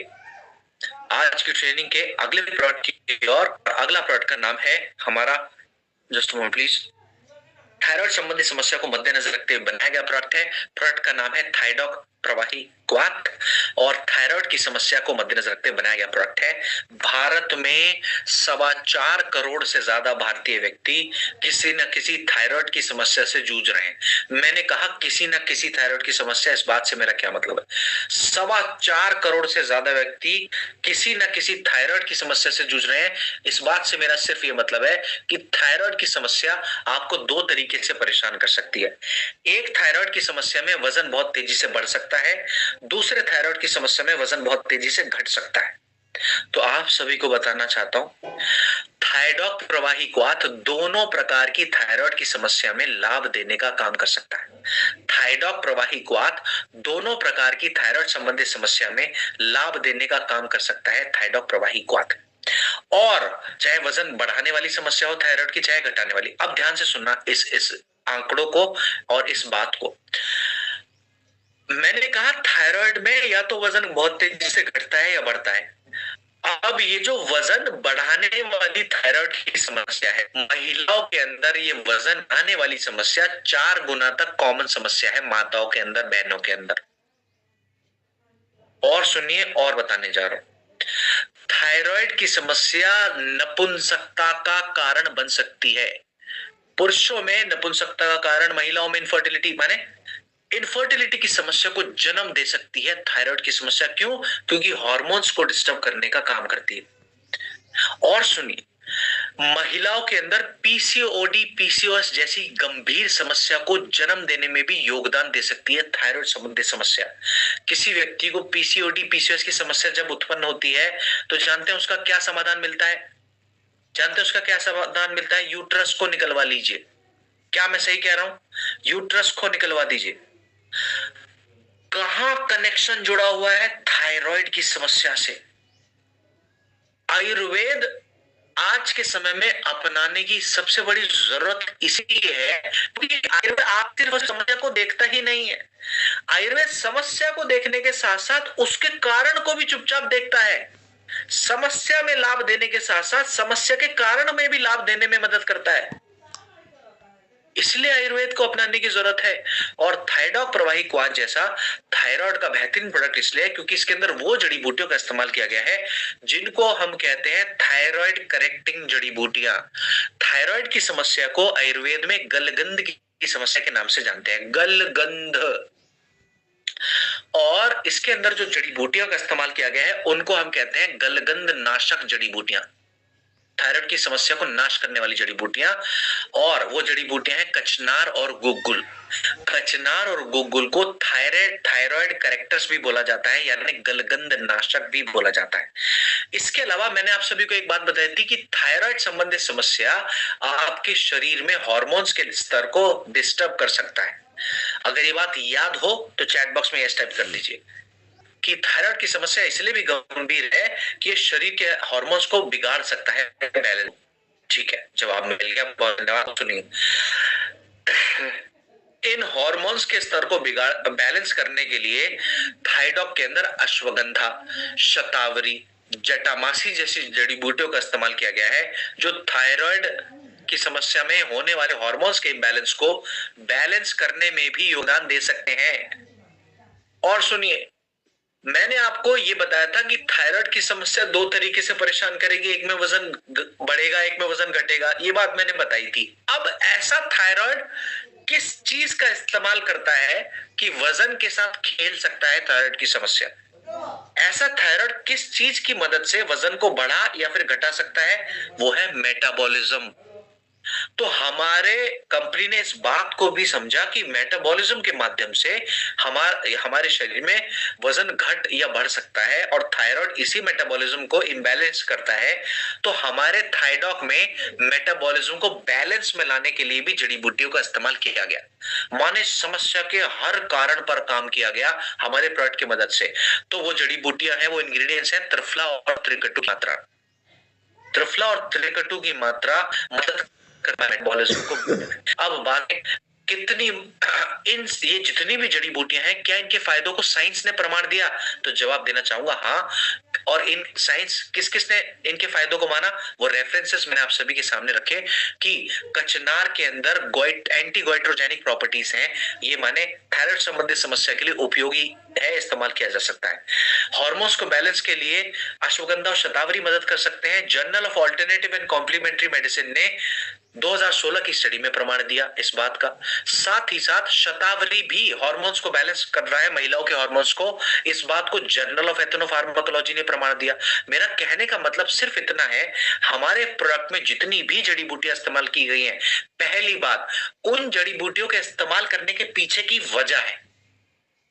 आज की ट्रेनिंग के अगले प्रोडक्ट की ओर। अगला प्रोडक्ट का नाम है हमारा, जस्ट मोमेंट प्लीज, थायराइड संबंधी समस्या को मद्देनजर रखते हुए बनाया गया प्रोडक्ट है। प्रोडक्ट का नाम है थायडॉक प्रवाही क्वाथ, और थायराइड की समस्या को मद्देनजर रखते हुए बनाया गया प्रोडक्ट है। भारत में 4.25 करोड़ से ज्यादा भारतीय व्यक्ति किसी न किसी थायराइड की समस्या से जूझ रहे हैं। मैंने कहा किसी न किसी थायराइड की समस्या, इस बात से मेरा क्या मतलब है? 4.25 करोड़ से ज्यादा व्यक्ति किसी न किसी थायराइड की समस्या से जूझ रहे हैं। इस बात से मेरा सिर्फ ये मतलब है कि थायराइड की समस्या आपको दो तरीके से परेशान कर सकती है। एक, थायराइड की समस्या में वजन बहुत तेजी से बढ़ सकता है। दूसरे, थायराइड की समस्या में वजन बहुत तेजी से घट सकता है। तो आप सभी को बताना चाहता हूं, थायडॉक प्रवाही क्वाथ दोनों प्रकार की थायराइड की समस्या में लाभ देने का काम कर सकता है। थायडॉक प्रवाही क्वाथ दोनों प्रकार की थायराइड संबंधी समस्या में लाभ देने का काम कर सकता है। थायडॉक प्रवाही क्वाथ, और चाहे वजन बढ़ाने वाली समस्या हो थायराइड की, चाहे घटाने वाली। अब ध्यान से सुनना इस आंकड़ों को और इस बात को। मैंने कहा थायराइड में या तो वजन बहुत तेजी से घटता है या बढ़ता है। अब ये जो वजन बढ़ाने वाली थायराइड की समस्या है, महिलाओं के अंदर ये वजन आने वाली समस्या 4 गुना तक कॉमन समस्या है, माताओं के अंदर, बहनों के अंदर। और सुनिए, और बताने जा रहा हूं, थायराइड की समस्या नपुंसकता का कारण बन सकती है। पुरुषों में नपुंसकता का कारण, महिलाओं में इनफर्टिलिटी, माने इनफर्टिलिटी की समस्या को जन्म दे सकती है थायराइड की समस्या। क्यों? क्योंकि हार्मोन्स को डिस्टर्ब करने का काम करती है। और सुनिए, महिलाओं के अंदर पीसीओडी, पीसीओएस जैसी गंभीर समस्या को जन्म देने में भी योगदान दे सकती है थायराइड संबंधी समस्या। किसी व्यक्ति को पीसीओडी, पीसीओएस की समस्या जब उत्पन्न होती है, तो जानते हैं उसका क्या समाधान मिलता है? जानते हैं उसका क्या समाधान मिलता है? यूट्रस को निकलवा लीजिए। क्या मैं सही कह रहा हूं? यूट्रस को निकलवा दीजिए। कहां कनेक्शन जुड़ा हुआ है? थायराइड की समस्या से। आयुर्वेद आज के समय में अपनाने की सबसे बड़ी जरूरत इसीलिए है क्योंकि आयुर्वेद आप सिर्फ समस्या को देखता ही नहीं है, आयुर्वेद समस्या को देखने के साथ साथ उसके कारण को भी चुपचाप देखता है। समस्या में लाभ देने के साथ साथ समस्या के कारण में भी लाभ देने में मदद करता है। इसलिए आयुर्वेद को अपनाने की जरूरत है। और थायडॉक प्रवाही क्वाथ जैसा थायराइड का बेहतरीन प्रोडक्ट इसलिए क्योंकि इसके अंदर वो जड़ी बूटियों का इस्तेमाल किया गया है जिनको हम कहते हैं थायराइड करेक्टिंग जड़ी बूटियां। थायराइड की समस्या को आयुर्वेद में गलगंध की समस्या के नाम से जानते हैं, गलगंध। और इसके अंदर जो जड़ी बूटियों का इस्तेमाल किया गया है उनको हम कहते हैं गलगंध नाशक जड़ी बूटियां, थायराइड की समस्या को नाश करने वाली जड़ी बूटियां। और वो जड़ी बूटियां हैं कचनार और गुग्गुल। कचनार और गुग्गुल को थायराइड करेक्टर्स भी बोला जाता है, यानी गलगंध नाशक भी बोला जाता है। इसके अलावा मैंने आप सभी को एक बात बताई थी कि थायराइड संबंधित समस्या आपके शरीर में हार्मोन्स के स्तर को डिस्टर्ब कर सकता है। अगर ये बात याद हो तो चैट बॉक्स में यस टाइप कर दीजिए कि थायराइड की समस्या इसलिए भी गंभीर है कि ये शरीर के हार्मोन्स को बिगाड़ सकता है, बैलेंस। ठीक है, जवाब मिल गया, बहुत धन्यवाद। सुनिए, इन हार्मोन्स के स्तर को बैलेंस करने के लिए थायडॉक के अंदर अश्वगंधा, शतावरी, जटामासी जैसी जड़ी बूटियों का इस्तेमाल किया गया है जो थायराइड की समस्या में होने वाले हार्मोन्स के बैलेंस को बैलेंस करने में भी योगदान दे सकते हैं। और सुनिए, मैंने आपको ये बताया था कि थायराइड की समस्या दो तरीके से परेशान करेगी, एक में वजन बढ़ेगा, एक में वजन घटेगा। ये बात मैंने बताई थी। अब ऐसा थायराइड किस चीज का इस्तेमाल करता है कि वजन के साथ खेल सकता है थायराइड की समस्या? ऐसा थायराइड किस चीज की मदद से वजन को बढ़ा या फिर घटा सकता है? वो है मेटाबॉलिज्म। तो हमारे कंपनी ने इस बात को भी समझा कि मेटाबॉलिज्म के माध्यम से हमारे शरीर में वजन घट या बढ़ सकता है, और थायराइड इसी मेटाबॉलिज्म को इम्बैलेंस करता है। तो हमारे थायडॉक में मेटाबॉलिज्म को बैलेंस में लाने के लिए भी जड़ी बूटियों का इस्तेमाल किया गया। माने समस्या के हर कारण पर काम किया गया हमारे प्रोडक्ट की मदद से। तो वो जड़ी बूटियां हैं, वो इंग्रेडिएंट्स हैं त्रिफला और त्रिकटु की मात्रा। त्रिफला और त्रिकटु की मात्रा मदद करता है मेटाबॉलिज्म को। अब बात कितनी ये जितनी भी जड़ी बूटियां हैं, क्या इनके फायदों को साइंस ने प्रमाण दिया? तो जवाब देना चाहूंगा हाँ। और इन साइंस किस किस ने इनके फायदों को माना, वो रेफरेंसेस मैंने आप सभी के सामने रखे कि कचनार के अंदर एंटी गोइट्रोजेनिक प्रॉपर्टीज हैं, ये माने थायराइड संबंधित समस्या के लिए उपयोगी है, इस्तेमाल किया जा सकता है। हार्मोन्स को बैलेंस के लिए अश्वगंधा और शतावरी मदद कर सकते हैं। Journal of alternative and complementary medicine ने 2016 की स्टडी में प्रमाण दिया इस बात का। साथ ही साथ शतावरी भी हार्मोन्स को बैलेंस कर रहा है, महिलाओं के हार्मोन्स को, इस बात को जर्नल ऑफ एथनोफार्माकोलॉजी ने प्रमाण दिया। मेरा कहने का मतलब सिर्फ इतना है, हमारे प्रोडक्ट में जितनी भी जड़ी बूटियां इस्तेमाल की गई हैं, पहली बात उन जड़ी बूटियों के इस्तेमाल करने के पीछे की वजह है।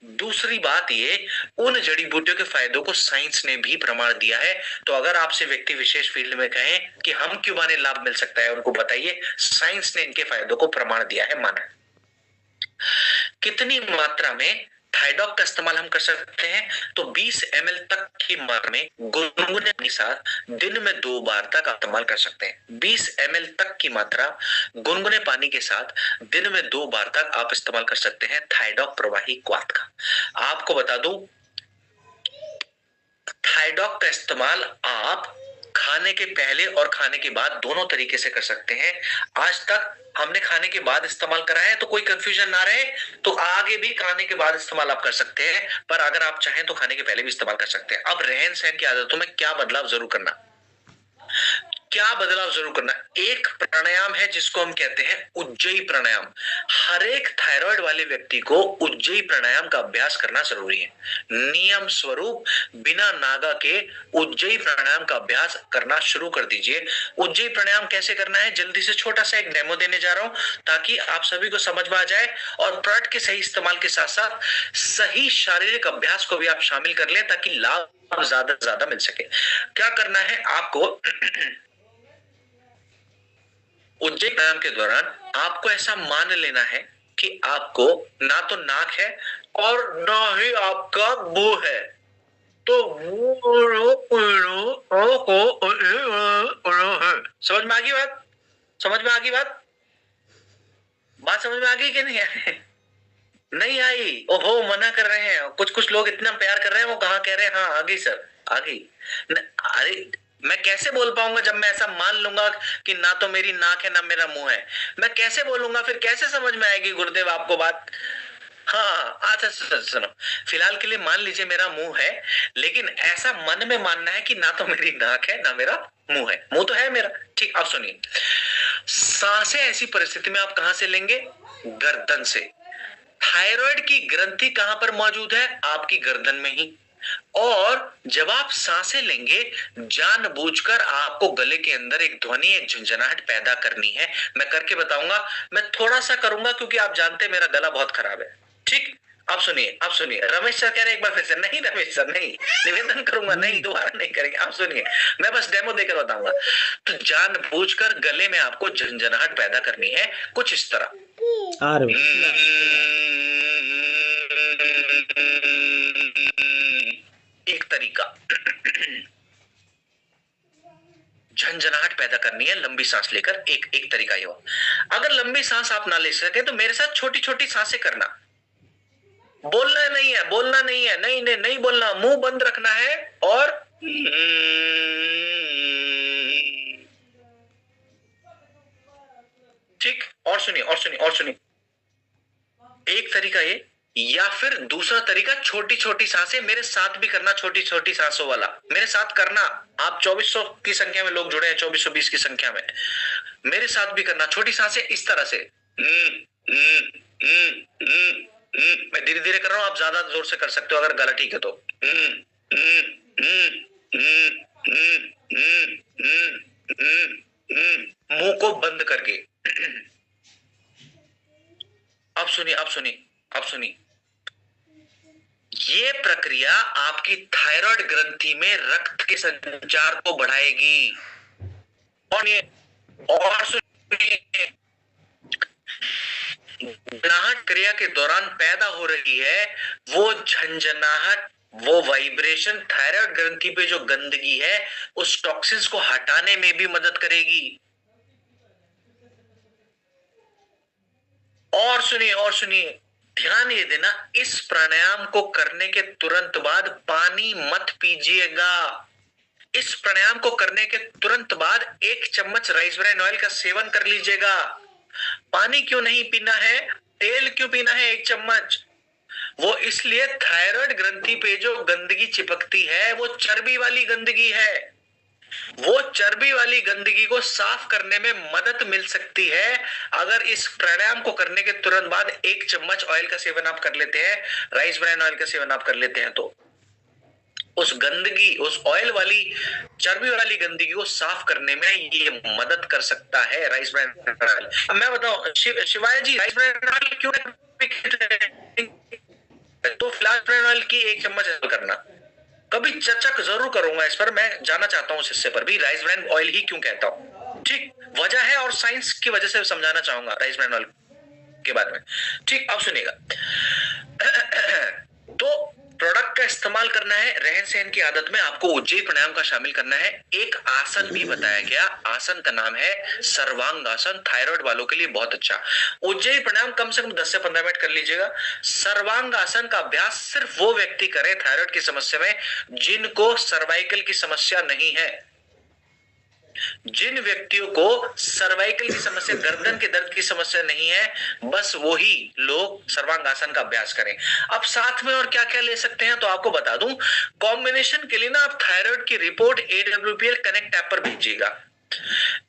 दूसरी बात ये, उन जड़ी बूटियों के फायदों को साइंस ने भी प्रमाण दिया है। तो अगर आपसे व्यक्ति विशेष फील्ड में कहें कि हम क्यों माने लाभ मिल सकता है, उनको बताइए साइंस ने इनके फायदों को प्रमाण दिया है, माना है। कितनी मात्रा में थाइडॉक का इस्तेमाल हम कर सकते हैं? तो 20 ml तक की मात्रा में गुनगुने के साथ दिन में 2 बार तक आप इस्तेमाल कर सकते हैं। 20 ml तक की मात्रा गुनगुने पानी के साथ दिन में 2 बार तक आप इस्तेमाल कर सकते हैं थाइडॉक प्रवाही क्वाथ का। आपको बता दूं, थाइडॉक का इस्तेमाल आप खाने के पहले और खाने के बाद दोनों तरीके से कर सकते हैं। आज तक हमने खाने के बाद इस्तेमाल करा है, तो कोई कंफ्यूजन ना रहे, तो आगे भी खाने के बाद इस्तेमाल आप कर सकते हैं, पर अगर आप चाहें तो खाने के पहले भी इस्तेमाल कर सकते हैं। अब रहन सहन की आदतों में क्या बदलाव जरूर करना, क्या बदलाव जरूर करना। एक प्राणायाम है जिसको हम कहते हैं उज्जयी प्राणायाम। हर एक थायराइड वाले व्यक्ति को उज्जयी प्राणायाम का अभ्यास करना जरूरी है। नियम स्वरूप बिना नागा के उज्जयी प्राणायाम का अभ्यास करना शुरू कर दीजिए। उज्जयी प्राणायाम कैसे करना है, जल्दी से छोटा सा एक डेमो देने जा रहा हूं, ताकि आप सभी को समझ में आ जाए, और प्रोडक्ट के सही इस्तेमाल के साथ साथ सही शारीरिक अभ्यास को भी आप शामिल कर लें, ताकि लाभ ज्यादा से ज्यादा मिल सके। क्या करना है आपको, उज्जयी प्राणायाम के दौरान आपको ऐसा मान लेना है कि आपको ना तो नाक है और ना ही आपका मुंह है। तो समझ में आ गई बात? समझ में आ गई बात? बात समझ में आ गई कि नहीं आई? नहीं आई? ओहो, मना कर रहे हैं कुछ कुछ लोग, इतना प्यार कर रहे हैं, वो कहाँ कह रहे हैं हाँ आ गई सर, आ गई। अरे मैं कैसे बोल पाऊंगा जब मैं ऐसा मान लूंगा कि ना तो मेरी नाक है ना मेरा मुंह है? मैं कैसे बोलूंगा फिर, कैसे समझ में आएगी गुरुदेव आपको बात? हाँ अच्छा सुनो, फिलहाल के लिए मान लीजिए मेरा मुंह है, लेकिन ऐसा मन में मानना है कि ना तो मेरी नाक है ना मेरा मुंह है। मुंह तो है मेरा, ठीक। अब सुनिए, सांसें ऐसी परिस्थिति में आप कहां से लेंगे? गर्दन से। थायराइड की ग्रंथि कहां पर मौजूद है? आपकी गर्दन में ही। और जब आप सांसें लेंगे, जानबूझकर आपको गले के अंदर एक ध्वनि, एक झंझनाहट पैदा करनी है। मैं करके बताऊंगा, मैं थोड़ा सा करूंगा क्योंकि आप जानते हैं मेरा गला बहुत खराब है, ठीक। अब सुनिए, अब सुनिए, रमेश सर कह रहे हैं एक बार फिर से। नहीं रमेश सर नहीं, निवेदन करूंगा, नहीं दोबारा नहीं करेंगे। आप सुनिए, मैं बस डेमो देकर बताऊंगा। तो जानबूझकर गले में आपको झंझनाहट पैदा करनी है कुछ इस तरह। एक तरीका झंझनाहट पैदा करनी है लंबी सांस लेकर, एक एक तरीका ये हो। अगर लंबी सांस आप ना ले सके तो मेरे साथ छोटी छोटी सांसें करना। बोलना नहीं है, बोलना नहीं है, नहीं नहीं नहीं बोलना, मुंह बंद रखना है। और ठीक, और सुनिए और सुनिए और सुनिए, एक तरीका ये, या फिर दूसरा तरीका छोटी छोटी सांसें मेरे साथ भी करना, छोटी छोटी सांसों वाला मेरे साथ करना। आप 2400 की संख्या में लोग जुड़े हैं, 2420 की संख्या में, मेरे साथ भी करना छोटी सांसें इस तरह से। मैं धीरे धीरे कर रहा हूं, आप ज्यादा जोर से कर सकते हो अगर गला ठीक है तो। मुंह को बंद करके, आपकी थायराइड ग्रंथि में रक्त के संचार को बढ़ाएगी। और सुनिए, झंझनाहट क्रिया के दौरान पैदा हो रही है, वो झंझनाहट, वो वाइब्रेशन थायराइड ग्रंथि पे जो गंदगी है उस टॉक्सिन्स को हटाने में भी मदद करेगी। और सुनिए, ध्यान ये देना, इस प्राणायाम को करने के तुरंत बाद पानी मत पीजिएगा। इस प्राणायाम को करने के तुरंत बाद 1 चम्मच राइस ब्रान ऑयल का सेवन कर लीजिएगा। पानी क्यों नहीं पीना है, तेल क्यों पीना है 1 चम्मच? वो इसलिए थायराइड ग्रंथि पे जो गंदगी चिपकती है वो चर्बी वाली गंदगी है। वो चर्बी वाली गंदगी को साफ करने में मदद मिल सकती है अगर इस प्राणायाम को करने के तुरंत बाद 1 चम्मच ऑयल का सेवन आप कर लेते हैं, राइस ब्रान ऑयल का सेवन आप कर लेते हैं, तो उस गंदगी, उस ऑयल वाली, चर्बी वाली गंदगी को साफ करने में ये मदद कर सकता है राइस ब्रान ऑयल। अब मैं बताऊं शिवाय जी, राइस ब्रान ऑयल क्यों, तो फ्लैश ब्रान ऑयल की 1 चम्मच करना, कभी चर्चा जरूर करूंगा इस पर, मैं जाना चाहता हूं इस हिस्से पर भी, राइस ब्रान ऑयल ही क्यों कहता हूं। ठीक, वजह है और साइंस की वजह से समझाना चाहूंगा राइस ब्रान ऑयल के बारे में। ठीक, अब सुनिएगा। तो प्रोडक्ट का इस्तेमाल करना है, रहन सहन की आदत में आपको उज्जयी प्राणायाम का शामिल करना है। एक आसन भी बताया गया, आसन का नाम है सर्वांग आसन, थायराइड वालों के लिए बहुत अच्छा। उज्जयी प्राणायाम कम से कम 10 से 15 मिनट कर लीजिएगा। सर्वांग आसन का अभ्यास सिर्फ वो व्यक्ति करे थायराइड की समस्या में जिनको सर्वाइकल की समस्या नहीं है। जिन व्यक्तियों को सर्वाइकल की समस्या, गर्दन के दर्द की समस्या नहीं है, बस वही लोग सर्वांगासन का अभ्यास करें। अब साथ में और क्या क्या ले सकते हैं तो आपको बता दूं, कॉम्बिनेशन के लिए ना आप थायराइड की रिपोर्ट AWPL कनेक्ट ऐप पर भेजिएगा।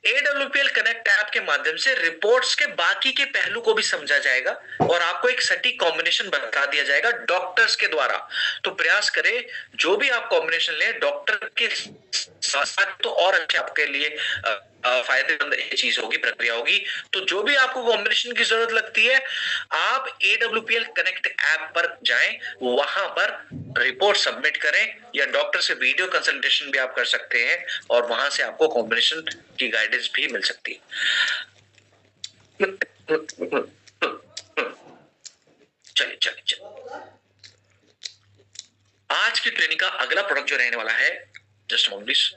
AWPL कनेक्ट ऐप के माध्यम से रिपोर्ट्स के बाकी के पहलू को भी समझा जाएगा और आपको एक सटीक कॉम्बिनेशन बता दिया जाएगा डॉक्टर्स के द्वारा। तो प्रयास करें, जो भी आप कॉम्बिनेशन लें डॉक्टर के साथ, तो और अच्छे आपके लिए फायदेमंद चीज होगी, प्रक्रिया होगी। तो जो भी आपको कॉम्बिनेशन की जरूरत लगती है, आप AWPL कनेक्ट ऐप पर जाएं, वहां पर रिपोर्ट सबमिट करें, या डॉक्टर से वीडियो कंसल्टेशन भी आप कर सकते हैं और वहां से आपको कॉम्बिनेशन की गाइडेंस भी मिल सकती है। चलिए चलिए चलिए, आज की ट्रेनिंग का अगला प्रोडक्ट जो रहने वाला है, just moment please,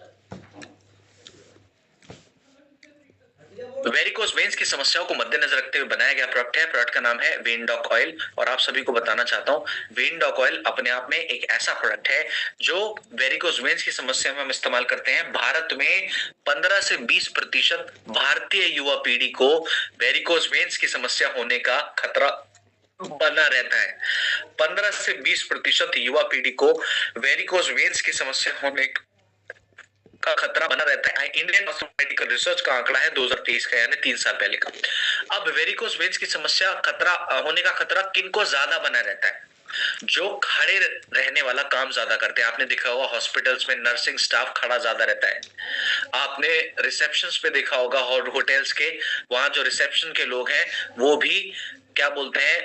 varicose veins की समस्याओं को मद्देनजर रखते हुए बनाया गया प्रोडक्ट है। प्रोडक्ट का नाम है वेनडॉक ऑयल, और आप सभी को बताना चाहता हूं, वेनडॉक ऑयल अपने आप में एक ऐसा प्रोडक्ट है जो वेरिकोस वेन्स की समस्या में हम इस्तेमाल करते हैं। भारत में 15 से 20% भारतीय युवा पीढ़ी को वेरिकोस वेन्स की समस्या होने का खतरा बना रहता है। 15 से 20% युवा पीढ़ी को वेरिकोस वेन्स की समस्या होने का खतरा बना रहता है। इंडियन मेडिकल रिसर्च का आंकड़ा है 2023 का, यानी 3 साल पहले का। अब वेरिकोस वेन्स की समस्या खतरा होने का खतरा किनको ज्यादा बना रहता है? जो खड़े रहने वाला काम ज्यादा करते हैं। आपने देखा होगा हॉस्पिटल्स में नर्सिंग स्टाफ खड़ा ज्यादा रहता है। आपने रिसेप्शंस पे देखा होगा होटल्स के, वहां जो रिसेप्शन के लोग हैं वो भी क्या बोलते हैं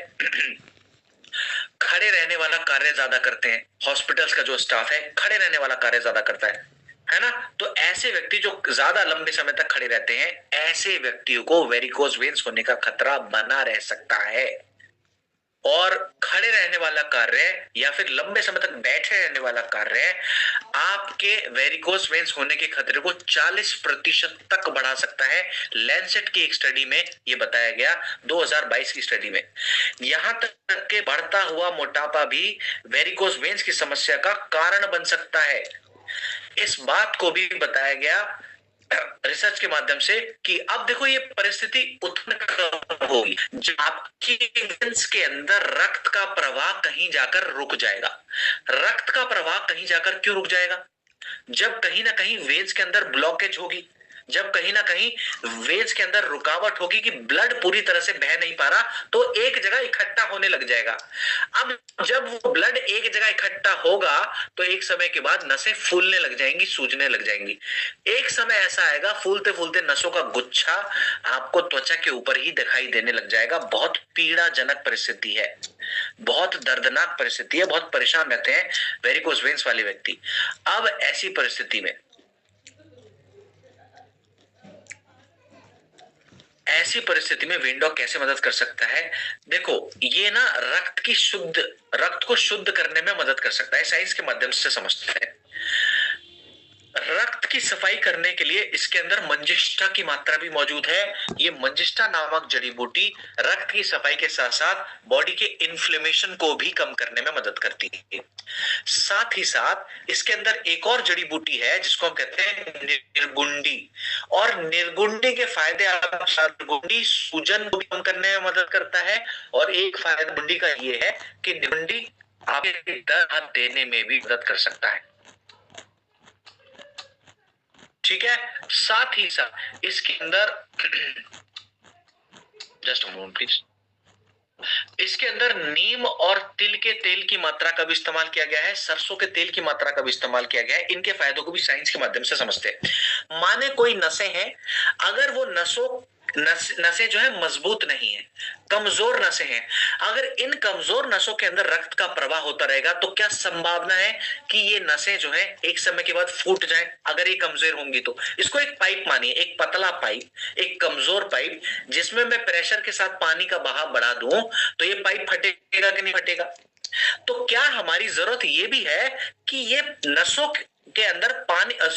खड़े रहने वाला कार्य ज्यादा करते हैं। हॉस्पिटल्स का जो स्टाफ है खड़े रहने वाला कार्य ज्यादा करता है ना? तो ऐसे व्यक्ति जो ज्यादा लंबे समय तक खड़े रहते हैं, ऐसे व्यक्तियों को वेरिकोस वेन्स होने का खतरा बना रह सकता है। और खड़े रहने वाला कार्य या फिर लंबे समय तक बैठे रहने वाला कार्य आपके वेरिकोस वेन्स होने के खतरे को 40% तक बढ़ा सकता है। लैंसेट की एक स्टडी में यह बताया गया, 2022 की स्टडी में। यहां तक के बढ़ता हुआ मोटापा भी वेरिकोस वेन्स की समस्या का कारण बन सकता है। इस बात को भी बताया गया रिसर्च के माध्यम से कि अब देखो ये परिस्थिति उत्पन्न कब होगी, जब आपकी वेन्स के अंदर रक्त का प्रवाह कहीं जाकर रुक जाएगा। रक्त का प्रवाह कहीं जाकर क्यों रुक जाएगा? जब कहीं ना कहीं वेन्स के अंदर ब्लॉकेज होगी, जब कहीं ना कहीं वेन्स के अंदर रुकावट होगी कि ब्लड पूरी तरह से बह नहीं पा रहा, तो एक जगह इकट्ठा होने लग जाएगा। अब जब वो ब्लड एक जगह इकट्ठा होगा तो एक समय के बाद नसें फूलने लग जाएंगी, सूजने लग जाएंगी। एक समय ऐसा आएगा फूलते फूलते नसों का गुच्छा आपको त्वचा के ऊपर ही दिखाई देने लग जाएगा। बहुत पीड़ाजनक परिस्थिति है, बहुत दर्दनाक परिस्थिति है, बहुत परेशान रहते हैं वेरिकोज वेन्स वाले व्यक्ति। अब ऐसी परिस्थिति में विंडोक कैसे मदद कर सकता है? देखो, ये ना रक्त को शुद्ध करने में मदद कर सकता है, साइंस के माध्यम से समझते हैं। रक्त की सफाई करने के लिए इसके अंदर मंजिष्ठा की मात्रा भी मौजूद है। ये मंजिष्ठा नामक जड़ी बूटी रक्त की सफाई के साथ साथ बॉडी के इन्फ्लेमेशन को भी कम करने में मदद करती है। साथ ही साथ इसके अंदर एक और जड़ी बूटी है जिसको हम कहते हैं निर्गुंडी, और निर्गुंडी के फायदे, निर्गुंडी सूजन को भी कम करने में मदद करता है, और एक फायदा निर्गुंडी का ये है कि निर्गुंडी आपके दर्द देने में भी मदद कर सकता है। ठीक है, साथ ही साथ इसके अंदर जस्ट मोमेंट प्लीज, इसके अंदर नीम और तिल के तेल की मात्रा का भी इस्तेमाल किया गया है, सरसों के तेल की मात्रा का भी इस्तेमाल किया गया है। इनके फायदों को भी साइंस के माध्यम से समझते हैं। माने कोई नसें हैं, अगर वो नसें जो है मजबूत नहीं है, कमजोर नसें हैं, अगर इन कमजोर नसों के अंदर रक्त का प्रवाह होता रहेगा तो क्या संभावना है कि ये नसें जो है एक समय के बाद फूट जाएं? अगर ये कमजोर होंगी तो इसको एक पाइप मानिए, एक पतला पाइप, एक कमजोर पाइप, जिसमें मैं प्रेशर के साथ पानी का बहाव बढ़ा दूं तो ये पाइप फटेगा कि नहीं फटेगा? तो क्या हमारी जरूरत ये भी है कि ये नसों के अंदर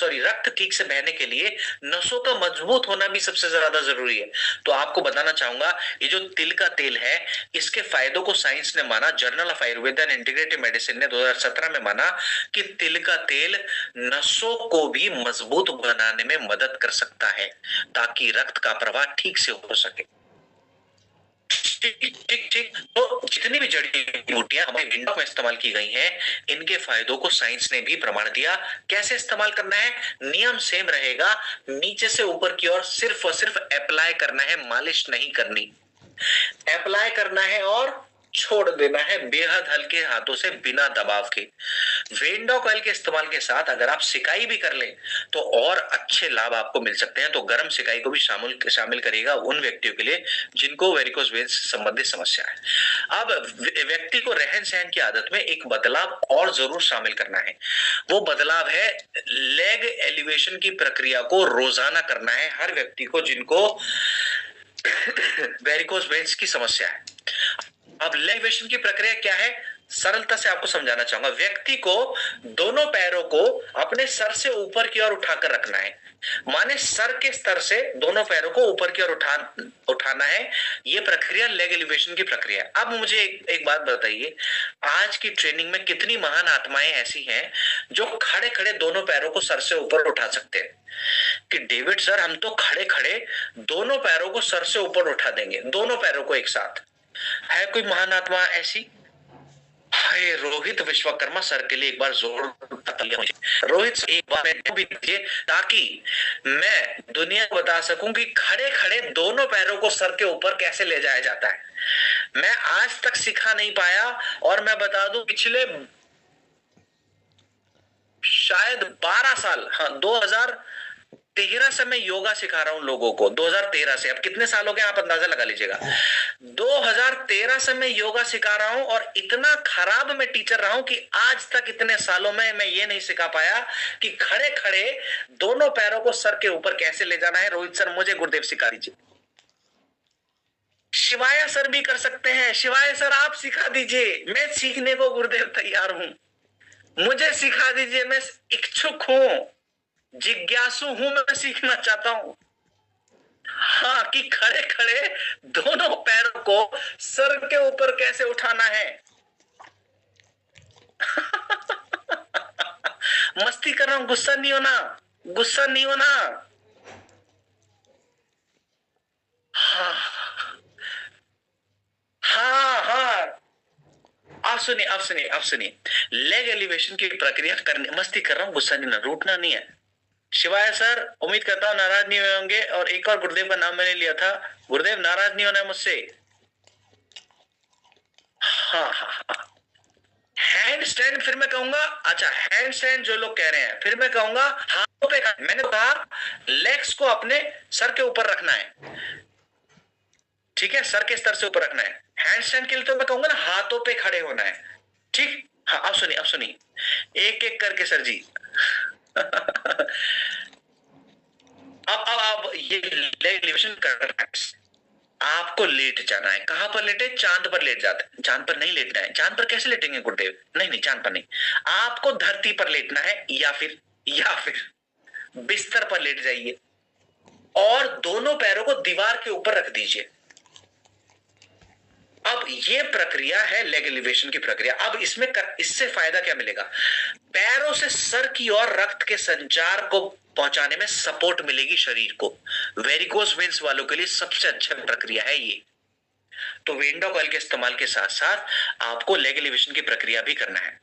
रक्त ठीक से बहने के लिए नसों का मजबूत होना भी सबसे ज्यादा जरूरी है। तो आपको बताना चाहूंगा, ये जो तिल का तेल है, इसके फायदों को साइंस ने माना, journal of Ayurveda and integrative medicine ने 2017 में माना कि तिल का तेल नसों को भी मजबूत बनाने में मदद कर सकता है ताकि रक्त का प्रवाह ठीक से हो सके। ठीक। तो जितनी भी जड़ी बूटियां हमारे विंडो में इस्तेमाल की गई हैं, इनके फायदों को साइंस ने भी प्रमाण दिया। कैसे इस्तेमाल करना है? नियम सेम रहेगा, नीचे से ऊपर की ओर सिर्फ और सिर्फ अप्लाई करना है, मालिश नहीं करनी। अप्लाई करना है और छोड़ देना है बेहद हल्के हाथों से, बिना दबाव के। वेंडोक ऑयल के इस्तेमाल के साथ अगर आप सिकाई भी कर लें तो और अच्छे लाभ आपको मिल सकते हैं। तो गर्म सिकाई को भी शामिल करेगा उन व्यक्तियों के लिए जिनको वेरिकोज वेन्स से संबंधित समस्या है। अब व्यक्ति को रहन सहन की आदत में एक बदलाव और जरूर शामिल करना है। वो बदलाव है लेग एलिवेशन की प्रक्रिया को रोजाना करना है हर व्यक्ति को जिनको वेरिकोज वेन्स की समस्या है। अब लेविएशन की प्रक्रिया क्या है, सरलता से आपको समझाना चाहूंगा। व्यक्ति को दोनों पैरों को अपने सर से ऊपर की ओर उठाकर रखना है, माने सर के स्तर से दोनों पैरों को ऊपर की ओर उठाना है। यह प्रक्रिया लेग एलिवेशन की प्रक्रिया। अब मुझे एक बात बताइए, आज की ट्रेनिंग में कितनी महान आत्माएं ऐसी हैं जो खड़े खड़े दोनों पैरों को सर से ऊपर उठा सकते हैं कि डेविड सर हम तो खड़े खड़े दोनों पैरों को सर से ऊपर उठा देंगे, दोनों पैरों को एक साथ। है कोई महान आत्मा ऐसी? हाय, रोहित विश्वकर्मा सर के लिए एक बार जोर मुझे। रोहित एक बार भी दीजिए ताकि मैं दुनिया को बता सकूं कि खड़े खड़े दोनों पैरों को सर के ऊपर कैसे ले जाया जाता है। मैं आज तक सिखा नहीं पाया, और मैं बता दूं पिछले शायद 12 साल, हाँ 2013 से मैं योगा सिखा रहा हूं लोगों को। 2013 से, अब कितने साल हो गए आप अंदाजा लगा लीजिएगा। 2013 से मैं योगा सिखा रहा हूं और इतना खराब मैं टीचर रहा हूं कि आज तक इतने सालों में मैं ये नहीं सिखा पाया कि खड़े खड़े दोनों पैरों को सर के ऊपर कैसे ले जाना है। रोहित सर मुझे गुरुदेव सिखा दीजिए। शिवाय सर भी कर सकते हैं, शिवाय सर आप सिखा दीजिए। मैं सीखने को गुरुदेव तैयार हूं, मुझे सिखा दीजिए। मैं इच्छुक हूं, जिज्ञासु हूं, मैं सीखना चाहता हूं। हाँ, कि खड़े खड़े दोनों पैरों को सर के ऊपर कैसे उठाना है। मस्ती कर रहा हूं, गुस्सा नहीं होना, गुस्सा नहीं होना। हाँ हाँ हाँ, आप सुनिए लेग एलिवेशन की प्रक्रिया करने, मस्ती कर रहा हूं, गुस्सा नहीं, ना रूठना नहीं है। शिवाय सर, उम्मीद करता हूँ नाराज नहीं हुए होंगे। और एक और गुरुदेव का नाम मैंने लिया था, गुरुदेव नाराज नहीं होना है मुझसे। हाँ हाँ हाँ। हैंड स्टैंड फिर मैं कहूंगा, अच्छा हैंड स्टैंड जो लोग कह रहे हैं, फिर मैं कहूंगा हाथों पे, मैंने कहा लेग्स को अपने सर के ऊपर रखना है, ठीक है, सर के स्तर से ऊपर रखना है। हैंड स्टैंड के लिए तो मैं कहूंगा ना हाथों पे खड़े होना है, ठीक। हाँ अब सुनिए, अब सुनिए एक एक करके सर जी। अब ये एलिवेशन करना है, आपको लेट जाना है। कहां पर लेटे? चांद पर लेट जाते हैं। चांद पर नहीं लेटना है। चांद पर कैसे लेटेंगे गुरुदेव? नहीं नहीं, चांद पर नहीं, आपको धरती पर लेटना है, या फिर बिस्तर पर लेट जाइए और दोनों पैरों को दीवार के ऊपर रख दीजिए। अब ये प्रक्रिया है लेग एलिवेशन की प्रक्रिया। अब इससे फायदा क्या मिलेगा? पैरों से सर की ओर रक्त के संचार को पहुंचाने में सपोर्ट मिलेगी शरीर को। वेरिकोस वेन्स वालों के लिए सबसे अच्छा प्रक्रिया है ये। तो वेंडोक ऑयल के इस्तेमाल के साथ साथ आपको लेग एलिवेशन की प्रक्रिया भी करना है,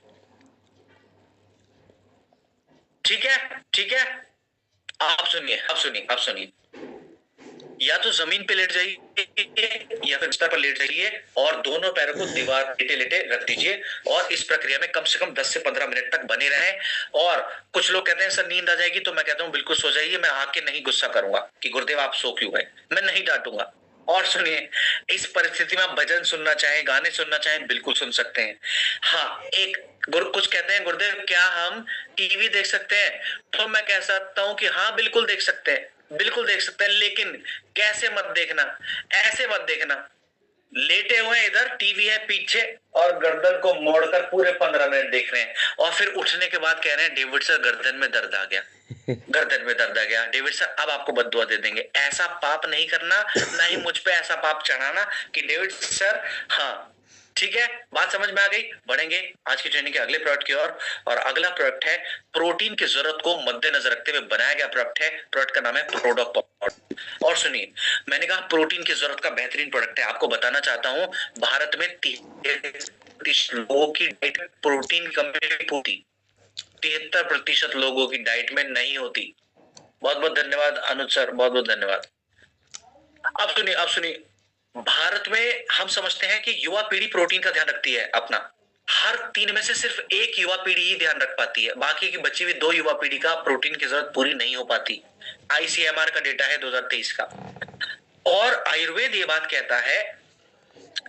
ठीक है, ठीक है। आप सुनिए, अब सुनिए, अब सुनिए, या तो जमीन पे लेट जाइए या फिर बिस्तर पर लेट जाइए और दोनों पैरों को दीवार लेटे लेटे रख दीजिए और इस प्रक्रिया में कम से कम 10 से 15 मिनट तक बने रहें। और कुछ लोग कहते हैं सर नींद आ जाएगी, तो मैं कहता हूं बिल्कुल सो जाइए। मैं आके नहीं गुस्सा करूंगा कि गुरुदेव आप सो क्यों गए, मैं नहीं डांटूंगा। और सुनिए, इस परिस्थिति में आप भजन सुनना चाहें, गाने सुनना चाहें, बिल्कुल सुन सकते हैं। हाँ, एक गुरु कुछ कहते हैं गुरुदेव क्या हम टीवी देख सकते हैं? तो मैं कह सकता हूं कि हाँ बिल्कुल देख सकते हैं, बिल्कुल देख सकते हैं, लेकिन कैसे मत देखना, ऐसे मत देखना। लेटे हुए इधर, टीवी है पीछे और गर्दन को मोड़कर पूरे 15 मिनट देख रहे हैं और फिर उठने के बाद कह रहे हैं डेविड सर गर्दन में दर्द आ गया, गर्दन में दर्द आ गया, डेविड सर अब आपको बद्दुआ दे देंगे। ऐसा पाप नहीं करना, ना ही मुझ पे ऐसा पाप चढ़ाना कि डेविड सर। हाँ ठीक है, बात समझ में आ गई। बढ़ेंगे आज की ट्रेनिंग के अगले प्रोडक्ट की और अगला प्रोडक्ट है प्रोटीन की जरूरत को मद्देनजर रखते हुए बनाया गया प्रोडक्ट है। प्रोडक्ट का नाम है प्रोडक्ट पाउडर। और सुनिए, मैंने कहा प्रोटीन की जरूरत का बेहतरीन प्रोडक्ट है। आपको बताना चाहता हूं भारत में 30 लोगों की डाइट में प्रोटीन की कमी होती, 73% लोगों की डाइट में नहीं होती। बहुत बहुत धन्यवाद अनुज सर, बहुत बहुत धन्यवाद। अब सुनिए, अब सुनिए, भारत में हम समझते हैं कि युवा पीढ़ी प्रोटीन का ध्यान रखती है अपना। हर 3 में से सिर्फ एक युवा पीढ़ी ही ध्यान रख पाती है, बाकी की बची हुई 2 युवा पीढ़ी का प्रोटीन की जरूरत पूरी नहीं हो पाती। आईसीएमआर का डेटा है 2023 का। और आयुर्वेद ये बात कहता है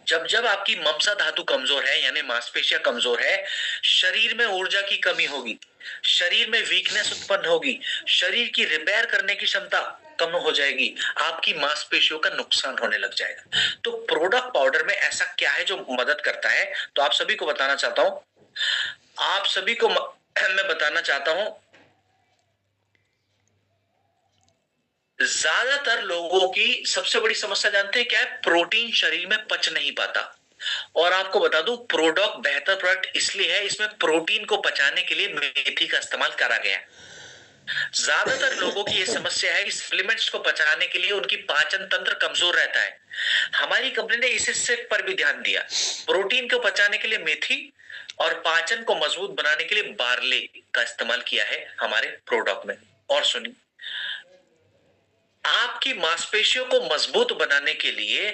जब जब आपकी ममसा धातु कमजोर है यानी मांसपेशियां कमजोर है, शरीर में ऊर्जा की कमी होगी, शरीर में वीकनेस उत्पन्न होगी, शरीर की रिपेयर करने की क्षमता कम हो जाएगी, आपकी मांसपेशियों का नुकसान होने लग जाएगा। तो प्रोडक्ट पाउडर में ऐसा क्या है जो मदद करता है? तो आप सभी को बताना चाहता हूं, आप सभी को मैं बताना चाहता हूं, ज्यादातर लोगों की सबसे बड़ी समस्या जानते हैं क्या है? प्रोटीन शरीर में पच नहीं पाता। और आपको बता दूं प्रोडक्ट बेहतर प्रोडक्ट इसलिए है, इसमें प्रोटीन को पचाने के लिए मेथी का इस्तेमाल करा गया है। ज्यादातर लोगों की यह समस्या है कि सप्लीमेंट्स को पचाने के लिए उनकी पाचन तंत्र कमजोर रहता है। हमारी कंपनी ने इस हिस्से पर भी ध्यान दिया, प्रोटीन को पचाने के लिए मेथी और पाचन को मजबूत बनाने के लिए बार्ले का इस्तेमाल किया है हमारे प्रोडक्ट में। और सुनिए, आपकी मांसपेशियों को मजबूत बनाने के लिए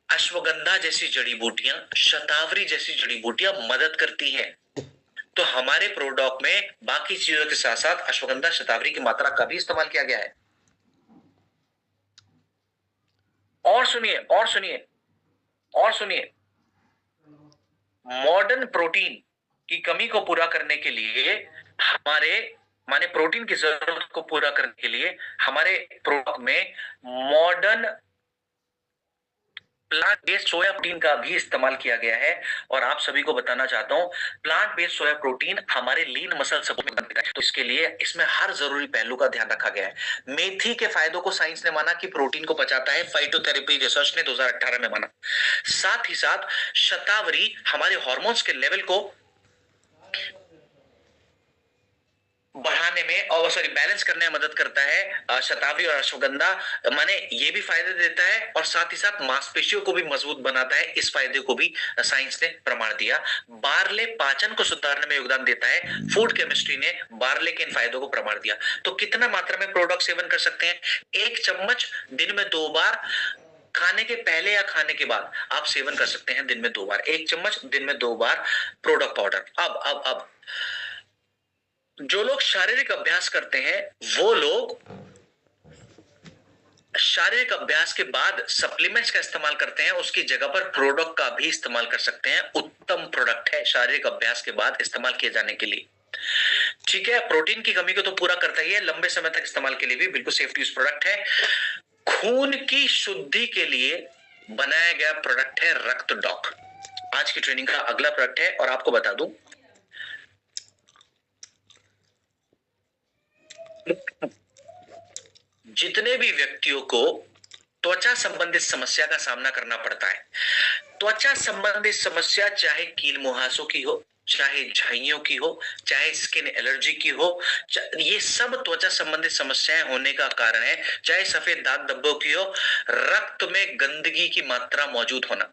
अश्वगंधा जैसी जड़ी बूटियां, शतावरी जैसी जड़ी बूटियां मदद करती हैं। तो हमारे प्रोडक्ट में बाकी चीजों के साथ साथ अश्वगंधा शतावरी की मात्रा का भी इस्तेमाल किया गया है। और सुनिए, और सुनिए, और सुनिए, मॉडर्न प्रोटीन की कमी को पूरा करने के लिए हमारे माने प्रोटीन की जरूरत को पूरा करने के लिए हमारे प्रोडक्ट में modern plant based soya protein का भी इस्तेमाल किया गया है। और आप सभी को बताना चाहता हूं प्लांट बेस्ड सोया प्रोटीन हमारे लीन मसल सपोर्ट में बनता है, तो इसके लिए इसमें हर जरूरी पहलू का ध्यान रखा गया है। मेथी के फायदों को साइंस ने माना कि प्रोटीन को पचाता है, फाइटोथेरेपी रिसर्च ने 2018 में माना। साथ ही साथ शतावरी हमारे हॉर्मोन्स के लेवल को बढ़ाने में और सॉरी बैलेंस करने में मदद करता है शतावरी और अश्वगंधा, माने ये भी फायदे देता है और साथ ही साथ मांसपेशियों को भी मजबूत बनाता है, इस फायदे को भी साइंस ने प्रमाण दिया। बारले पाचन को सुधारने में योगदान देता है, फूड केमिस्ट्री ने बारले के इन फायदों को प्रमाण दिया। तो कितना मात्रा में प्रोडक्ट सेवन कर सकते हैं? 1 चम्मच दिन में 2 बार, खाने के पहले या खाने के बाद आप सेवन कर सकते हैं दिन में 2 बार, 1 चम्मच दिन में 2 बार प्रोडक्ट पाउडर। अब जो लोग शारीरिक अभ्यास करते हैं वो लोग शारीरिक अभ्यास के बाद सप्लीमेंट्स का इस्तेमाल करते हैं, उसकी जगह पर प्रोडक्ट का भी इस्तेमाल कर सकते हैं। उत्तम प्रोडक्ट है शारीरिक अभ्यास के बाद इस्तेमाल किए जाने के लिए। ठीक है, प्रोटीन की कमी को तो पूरा करता ही है, लंबे समय तक इस्तेमाल के लिए भी बिल्कुल सेफ्टी यूज प्रोडक्ट है। खून की शुद्धि के लिए बनाया गया प्रोडक्ट है रक्त डॉक। आज की ट्रेनिंग का अगला प्रोडक्ट है और आपको बता दूं, जितने भी व्यक्तियों को त्वचा संबंधित समस्या का सामना करना पड़ता है, त्वचा संबंधित समस्या चाहे कील मुहासों की हो, चाहे झाइयों की हो, चाहे स्किन एलर्जी की हो, ये सब त्वचा संबंधित समस्याएं होने का कारण है, चाहे सफेद दाग धब्बों की हो, रक्त में गंदगी की मात्रा मौजूद होना।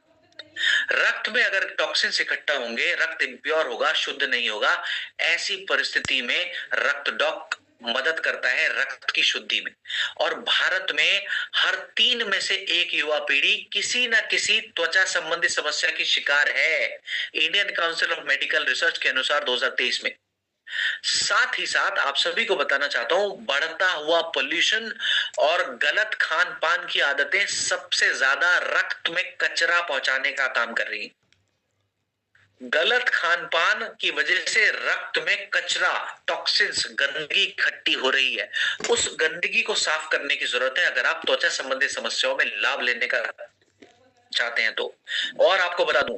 रक्त में अगर टॉक्सिन्स इकट्ठा होंगे, रक्त इम्प्योर होगा, शुद्ध नहीं होगा, ऐसी परिस्थिति में रक्त डॉक मदद करता है रक्त की शुद्धि में। और भारत में हर 3 में से 1 युवा पीढ़ी किसी न किसी त्वचा संबंधी समस्या की शिकार है, Indian council of medical research के अनुसार 2023 में। साथ ही साथ आप सभी को बताना चाहता हूं, बढ़ता हुआ पोल्यूशन और गलत खान पान की आदतें सबसे ज्यादा रक्त में कचरा पहुंचाने का काम कर रही हैं। गलत खान पान की वजह से रक्त में कचरा, टॉक्सिन्स, गंदगी इकट्ठी हो रही है। उस गंदगी को साफ करने की जरूरत है अगर आप त्वचा संबंधी समस्याओं में लाभ लेने का चाहते हैं तो। और आपको बता दूं,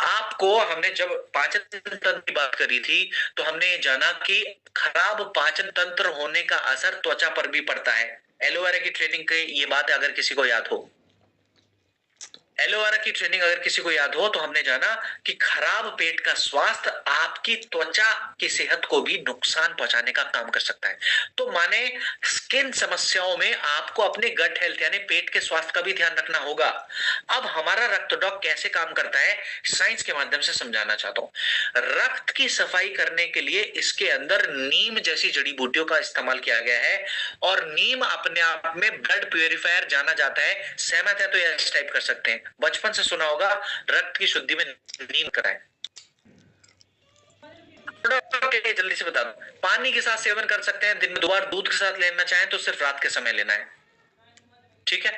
आपको हमने जब पाचन तंत्र की बात करी थी तो हमने ये जाना कि खराब पाचन तंत्र होने का असर त्वचा पर भी पड़ता है। एलोवेरा की ट्रेनिंग की ये बात अगर किसी को याद हो, एलोवेरा की ट्रेनिंग अगर किसी को याद हो तो हमने जाना कि खराब पेट का स्वास्थ्य आपकी त्वचा की सेहत को भी नुकसान पहुंचाने का काम कर सकता है। तो माने स्किन समस्याओं में आपको अपने गट हेल्थ यानी पेट के स्वास्थ्य का भी ध्यान रखना होगा। अब हमारा रक्त डॉक कैसे काम करता है साइंस के माध्यम से समझाना चाहता हूं। रक्त की सफाई करने के लिए इसके अंदर नीम जैसी जड़ी बूटियों का इस्तेमाल किया गया है और नीम अपने आप में ब्लड प्यूरिफायर जाना जाता है। सहमत है तो यस टाइप कर सकते हैं, बचपन से सुना होगा रक्त की शुद्धि में नीम कराएं। जल्दी से बता दो, पानी के साथ सेवन कर सकते हैं दिन में 2 बार, दूध के साथ लेना चाहें तो सिर्फ रात के समय लेना है। ठीक है,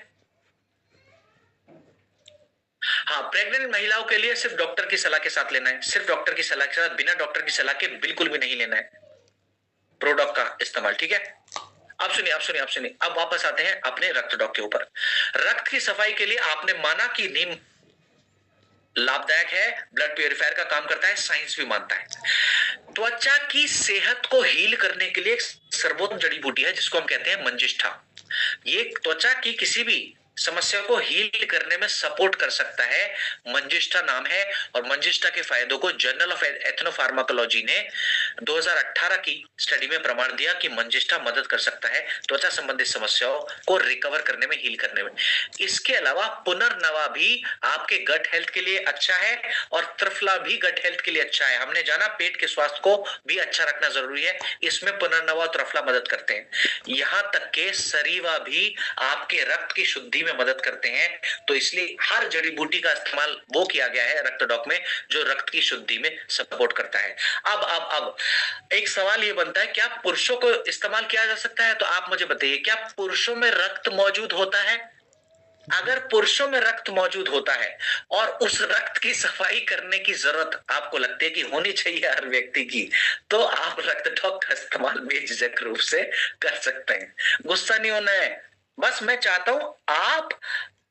हाँ, प्रेग्नेंट महिलाओं के लिए सिर्फ डॉक्टर की सलाह के साथ लेना है, सिर्फ डॉक्टर की सलाह के साथ, बिना डॉक्टर की सलाह के बिल्कुल भी नहीं लेना है प्रोडक्ट का इस्तेमाल। ठीक है, अब सुनिए अब सुनिए अब सुनिए, अब वापस आते हैं अपने रक्त डॉक के ऊपर। रक्त की सफाई के लिए आपने माना कि नीम लाभदायक है, ब्लड प्यूरिफायर का काम करता है, साइंस भी मानता है। त्वचा की सेहत को हील करने के लिए एक सर्वोत्तम जड़ी बूटी है जिसको हम कहते हैं मंजिष्ठा। ये त्वचा की किसी भी समस्या को हील करने में सपोर्ट कर सकता है, मंजिष्ठा नाम है। और मंजिष्ठा के फायदों को जर्नल ऑफ एथनोफार्माकोलॉजी ने 2018 की स्टडी में प्रमाण दिया कि मंजिष्ठा मदद कर सकता है त्वचा संबंधित समस्याओं को रिकवर करने में, हील करने में। इसके अलावा पुनर्नवा भी आपके गट हेल्थ के लिए अच्छा है और त्रिफला भी गट हेल्थ के लिए अच्छा है। हमने जाना पेट के स्वास्थ्य को भी अच्छा रखना जरूरी है, इसमें पुनर्नवा और त्रिफला मदद करते हैं। यहां तक के सरीवा भी आपके रक्त की शुद्धि में मदद करते हैं। तो इसलिए हर जड़ी बूटी का इस्तेमाल वो किया गया है रक्त डॉक में जो रक्त की शुद्धि में सपोर्ट करता है। अब एक सवाल ये बनता है, क्या पुरुषों को इस्तेमाल किया जा सकता है? तो आप मुझे बताइए, क्या पुरुषों में रक्त मौजूद होता है? अगर पुरुषों में रक्त मौजूद होता है और उस रक्त की सफाई करने की जरूरत आपको लगती है कि होनी चाहिए हर व्यक्ति की, तो आप रक्त डॉक का इस्तेमाल बेझिझक रूप से कर सकते हैं। गुस्सा नहीं होना है, बस मैं चाहता हूं आप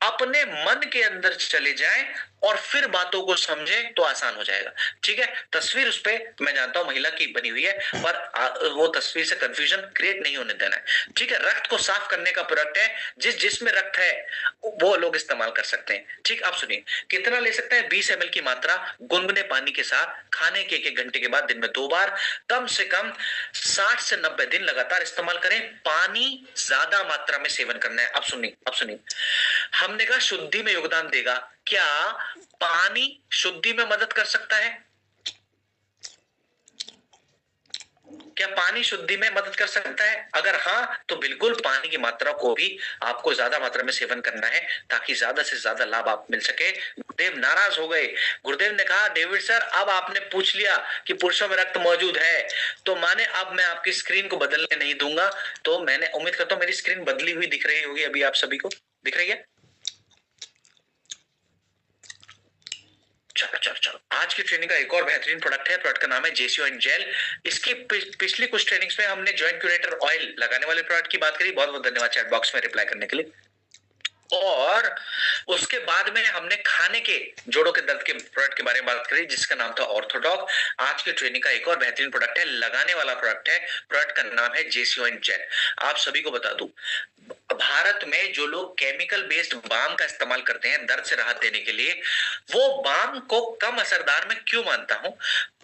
अपने मन के अंदर चले जाएं और फिर बातों को समझे तो आसान हो जाएगा। ठीक है, तस्वीर उस पे मैं जानता हूं महिला की बनी हुई है, पर वो तस्वीर से कंफ्यूजन क्रिएट नहीं होने देना है। ठीक है, रक्त को साफ करने का प्रोडक्ट है, जिसमें रक्त है वो लोग इस्तेमाल कर सकते हैं। ठीक, आप सुनिए, कितना ले सकते हैं? 20 ml की मात्रा गुनगुने पानी के साथ खाने के 1 घंटे के बाद दिन में 2 बार, कम से कम 60 से 90 दिन लगातार इस्तेमाल करें। पानी ज्यादा मात्रा में सेवन करना है। अब सुनिए, हमने कहा शुद्धि में योगदान देगा। क्या पानी शुद्धि में मदद कर सकता है? क्या पानी शुद्धि में मदद कर सकता है? अगर हाँ, तो बिल्कुल पानी की मात्रा को भी आपको ज्यादा मात्रा में सेवन करना है, ताकि ज्यादा से ज्यादा लाभ आप मिल सके। गुरुदेव नाराज हो गए। गुरुदेव ने कहा, डेविड सर, अब आपने पूछ लिया कि पुरुषों में रक्त मौजूद है, तो माने अब मैं आपकी स्क्रीन को बदलने नहीं दूंगा। तो मैंने उम्मीद करता हूं मेरी स्क्रीन बदली हुई दिख रही होगी, अभी आप सभी को दिख रही है? चलो चलो चलो, आज की ट्रेनिंग का एक और बेहतरीन प्रोडक्ट है। प्रोडक्ट का नाम है जेसीओ एंड जेल। इसकी पिछली कुछ ट्रेनिंग्स में हमने जॉइंट क्यूरेटर ऑयल लगाने वाले प्रोडक्ट की बात करी। बहुत बहुत धन्यवाद चैट बॉक्स में रिप्लाई करने के लिए। और उसके बाद में हमने खाने के जोड़ों के दर्द के प्रोडक्ट के बारे में बात करी, जिसका नाम था ऑर्थोडॉक। आज की ट्रेनिंग का एक और बेहतरीन प्रोडक्ट है, लगाने वाला प्रोडक्ट है। प्रोडक्ट का नाम है जेसीओ एंड जेल। आप सभी को बता दूं, भारत में जो लोग केमिकल बेस्ड बाम का इस्तेमाल करते हैं दर्द से राहत देने के लिए, वो बाम को कम असरदार मैं क्यों मानता हूं?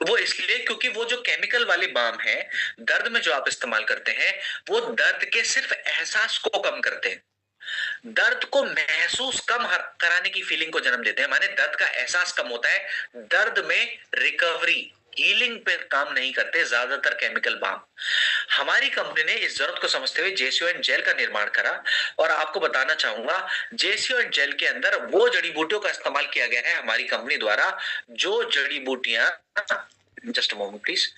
वो इसलिए क्योंकि वो जो केमिकल वाले बाम है, दर्द में जो आप इस्तेमाल करते हैं, वो दर्द के सिर्फ एहसास को कम करते हैं, दर्द को महसूस कम कराने की फीलिंग को जन्म देते हैं। माने दर्द का एहसास कम होता है, दर्द में रिकवरी हीलिंग पे काम नहीं करते ज्यादातर केमिकल बाम। हमारी कंपनी ने इस जरूरत को समझते हुए जेसीओ एंड जेल का निर्माण करा। और आपको बताना चाहूंगा, जेसीओ एंड जेल के अंदर वो जड़ी बूटियों का इस्तेमाल किया गया है हमारी कंपनी द्वारा, जो जड़ी बूटियां, जस्ट मोमेंट प्लीज,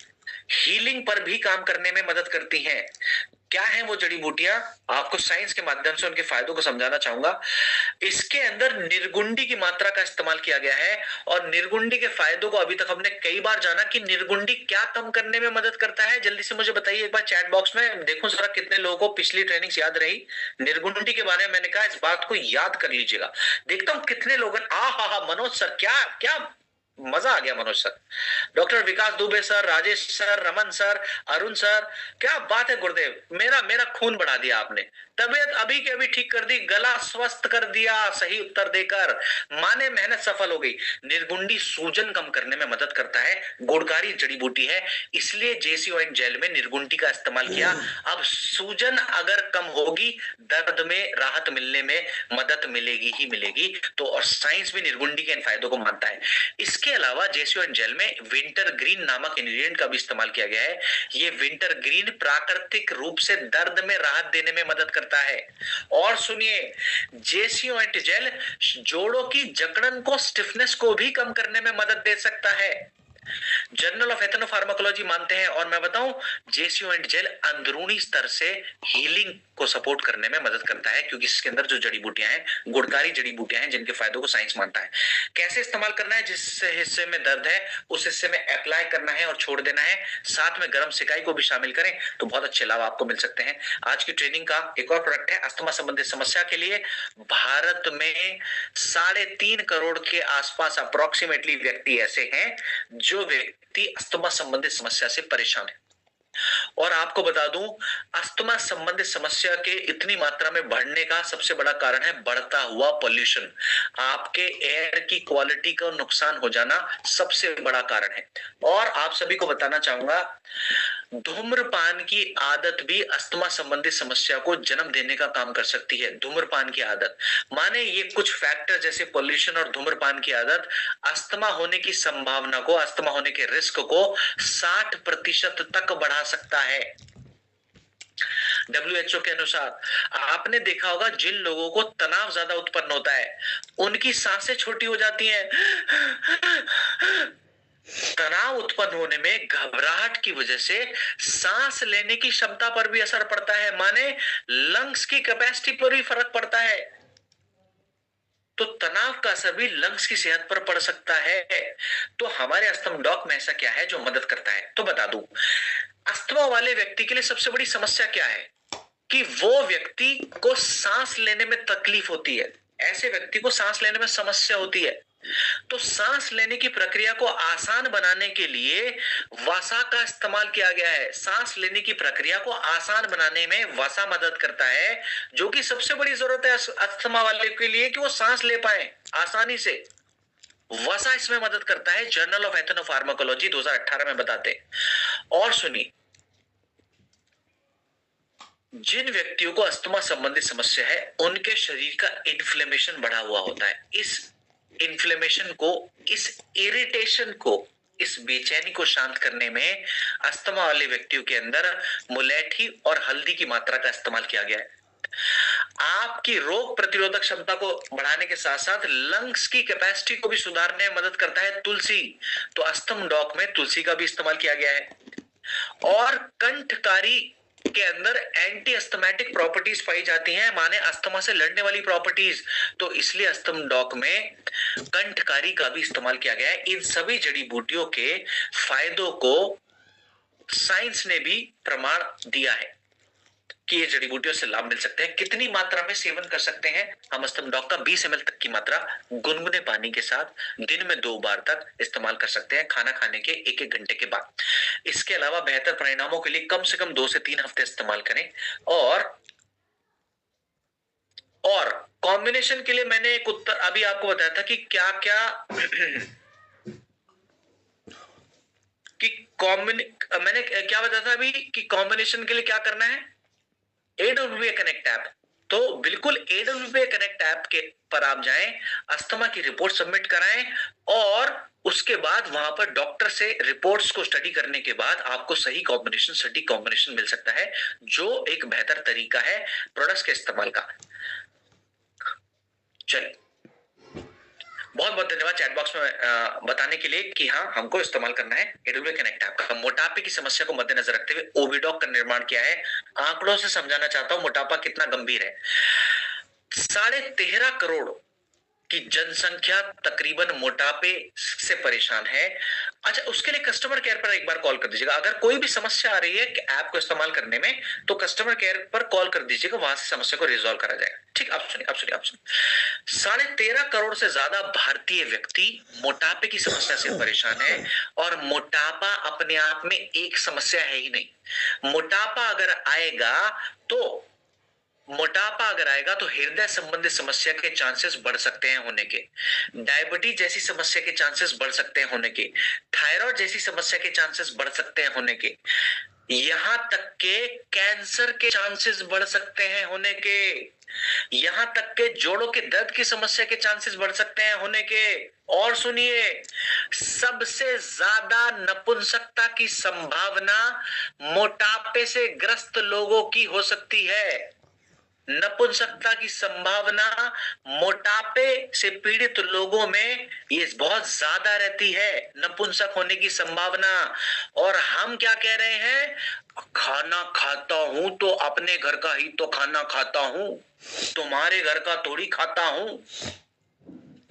हीलिंग पर भी काम करने में मदद करती हैं। क्या है वो जड़ी बूटियां? आपको साइंस के माध्यम से उनके फायदों को समझाना चाहूंगा। इसके अंदर निर्गुंडी की मात्रा का इस्तेमाल किया गया है, और निर्गुंडी के फायदों को अभी तक हमने कई बार जाना कि निर्गुंडी क्या कम करने में मदद करता है। जल्दी से मुझे बताइए एक बार चैट बॉक्स में, देखो जरा कितने लोगों को पिछली ट्रेनिंग याद रही। निर्गुंडी के बारे में मैंने कहा, इस बात को याद कर लीजिएगा। देखता हूं कितने लोग। हा, मनोज सर, क्या क्या मजा आ गया। Manoj sir, doctor Vikas Dubey sir, Rajesh sir, Raman sir, Arun sir, क्या बात है गुरुदेव, मेरा मेरा खून बढ़ा दिया आपने। तबीयत अभी के अभी ठीक कर दी, गला स्वस्थ कर दिया सही उत्तर देकर। माने मेहनत सफल हो गई। निर्गुंडी सूजन कम करने में मदद करता है, गुणकारी जड़ी बूटी है, इसलिए जेसीओ एंड जेल में निर्गुंडी का इस्तेमाल किया। अब सूजन अगर कम होगी, दर्द में राहत मिलने में मदद मिलेगी ही मिलेगी। तो और साइंस भी निर्गुंडी के इन फायदों को मानता है। इसके अलावा जेसीओ एंड जेल में विंटर ग्रीन नामक इंग्रेडिएंट का भी इस्तेमाल किया गया है। ये विंटर ग्रीन प्राकृतिक रूप से दर्द में राहत देने में मदद करता है। और सुनिए, जेसीओ एंड जेल जोड़ों की जकड़न को, स्टिफनेस को भी कम करने में मदद दे सकता है। जर्नल ऑफ एथनोफार्माकोलॉजी मानते हैं, और मैं बताऊं, जेसीओ एंड जेल अंदरूनी स्तर से हीलिंग को सपोर्ट करने में मदद करता है, क्योंकि इसके अंदर जो जड़ी बूटियां हैं, गुणकारी जड़ी बूटियां हैं, जिनके फायदों को साइंस मानता है। कैसे इस्तेमाल करना है? जिस हिस्से में दर्द है उस हिस्से में अप्लाई करना है और छोड़ देना है। साथ में गर्म सिकाई को भी शामिल करें तो बहुत अच्छे लाभ आपको मिल सकते हैं। आज की ट्रेनिंग का एक और प्रोडक्ट है अस्थमा संबंधित समस्या के लिए। भारत में 3.5 करोड़ के आसपास अप्रोक्सीमेटली व्यक्ति ऐसे हैं जो व्यक्ति अस्थमा संबंधित समस्या से परेशान है। और आपको बता दूं, अस्थमा संबंधित समस्या के इतनी मात्रा में बढ़ने का सबसे बड़ा कारण है बढ़ता हुआ पोल्यूशन। आपके एयर की क्वालिटी का नुकसान हो जाना सबसे बड़ा कारण है। और आप सभी को बताना चाहूंगा, धूम्रपान की आदत भी अस्थमा संबंधित समस्या को जन्म देने का काम कर सकती है। धूम्रपान की आदत माने ये कुछ फैक्टर जैसे पोल्यूशन और धूम्रपान की आदत अस्थमा होने की संभावना को, अस्थमा होने के रिस्क को 60% तक बढ़ा सकता है। WHO के अनुसार आपने देखा होगा, जिन लोगों को तनाव ज्यादा उत्पन्न होता है उनकी सांसें छोटी हो जाती हैं। तनाव उत्पन्न होने में घबराहट की वजह से सांस लेने की क्षमता पर भी असर पड़ता है, माने लंग्स की कैपेसिटी पर भी फर्क पड़ता है। तो तनाव का असर भी लंग्स की सेहत पर पड़ सकता है। तो हमारे अस्थमा डॉक में ऐसा क्या है जो मदद करता है? तो बता दूं, अस्थमा वाले व्यक्ति के लिए सबसे बड़ी समस्या क्या है कि वो व्यक्ति को सांस लेने में तकलीफ होती है। ऐसे व्यक्ति को सांस लेने में समस्या होती है। तो सांस लेने की प्रक्रिया को आसान बनाने के लिए वसा का इस्तेमाल किया गया है। सांस लेने की प्रक्रिया को आसान बनाने में वसा मदद करता है, जो कि सबसे बड़ी जरूरत है अस्थमा वाले के लिए कि वो सांस ले पाए आसानी से। वसा इसमें मदद करता है, जर्नल ऑफ एथनोफार्माकोलॉजी 2018 में बताते हैं। और सुनिए, जिन व्यक्तियों को अस्थमा संबंधित समस्या है उनके शरीर का इन्फ्लेमेशन बढ़ा हुआ होता है। इस इन्फ्लेमेशन को, इस इरिटेशन को, इस बेचैनी को शांत करने में अस्थमा वाले व्यक्तियों के अंदर मुलेठी और हल्दी की मात्रा का इस्तेमाल किया गया है। आपकी रोग प्रतिरोधक क्षमता को बढ़ाने के साथ साथ लंग्स की कैपेसिटी को भी सुधारने में मदद करता है तुलसी। तो अस्थम डॉक में तुलसी का भी इस्तेमाल किया गया है। और कंठकारी के अंदर एंटी अस्थमेटिक प्रॉपर्टीज पाई जाती हैं, माने अस्थमा से लड़ने वाली प्रॉपर्टीज। तो इसलिए अस्थम डॉक में कंठकारी का भी इस्तेमाल किया गया है। इन सभी जड़ी बूटियों के फायदों को साइंस ने भी प्रमाण दिया है कि ये जड़ी बूटियों से लाभ मिल सकते हैं। कितनी मात्रा में सेवन कर सकते हैं हम अस्थम डॉक का? 20 ml तक की मात्रा गुनगुने पानी के साथ दिन में 2 बार तक इस्तेमाल कर सकते हैं, खाना खाने के 1-1 घंटे के बाद। इसके अलावा बेहतर परिणामों के लिए कम से कम 2 से 3 हफ्ते इस्तेमाल करें। और कॉम्बिनेशन के लिए मैंने एक उत्तर अभी आपको बताया था कि क्या क्या मैंने क्या बताया था अभी कि कॉम्बिनेशन के लिए क्या करना है? AWPA connect app. तो बिल्कुल AWPA कनेक्ट ऐप के पर आप जाएं, अस्थमा की रिपोर्ट सबमिट कराएं और उसके बाद वहां पर डॉक्टर से रिपोर्ट्स को स्टडी करने के बाद आपको सही कॉम्बिनेशन, सटीक कॉम्बिनेशन मिल सकता है, जो एक बेहतर तरीका है प्रोडक्ट्स के इस्तेमाल का। चलिए, बहुत बहुत धन्यवाद चैट बॉक्स में बताने के लिए कि हाँ, हमको इस्तेमाल करना है AWPA कनेक्ट ऐप का। मोटापे की समस्या को मद्देनजर रखते हुए ओविडॉक का निर्माण किया है। आंकड़ों से समझाना चाहता हूं मोटापा कितना गंभीर है। 13.5 करोड़ की जनसंख्या तकरीबन मोटापे से परेशान है। अच्छा, उसके लिए कस्टमर केयर पर एक बार कॉल कर दीजिएगा। अगर कोई भी समस्या आ रही है कि ऐप को इस्तेमाल करने में, तो कस्टमर केयर पर कॉल कर दीजिएगा, वहां से समस्या को रिजॉल्व करा जाएगा। ठीक, आप सुनिए, आप सुनिए, आप सुनिए। 13.5 करोड़ से ज्यादा भारतीय व्यक्ति मोटापे की समस्या से परेशान है। और मोटापा अपने आप में एक समस्या है ही नहीं। मोटापा अगर आएगा तो हृदय संबंधित समस्या के चांसेस बढ़ सकते हैं होने के, डायबिटीज जैसी समस्या के चांसेस बढ़ सकते हैं होने के, थायराइड जैसी समस्या के चांसेस बढ़ सकते हैं होने के, यहां तक के कैंसर के चांसेस बढ़ सकते हैं होने के, यहां तक के जोड़ों के दर्द की समस्या के चांसेस बढ़ सकते हैं होने के। और सुनिए, सबसे ज्यादा नपुंसकता की संभावना मोटापे से ग्रस्त लोगों की हो सकती है। नपुंसकता की संभावना मोटापे से पीड़ित लोगों में ये बहुत ज्यादा रहती है, नपुंसक होने की संभावना। और हम क्या कह रहे हैं? खाना खाता हूं तो अपने घर का ही तो खाना खाता हूं, तुम्हारे घर का थोड़ी खाता हूं।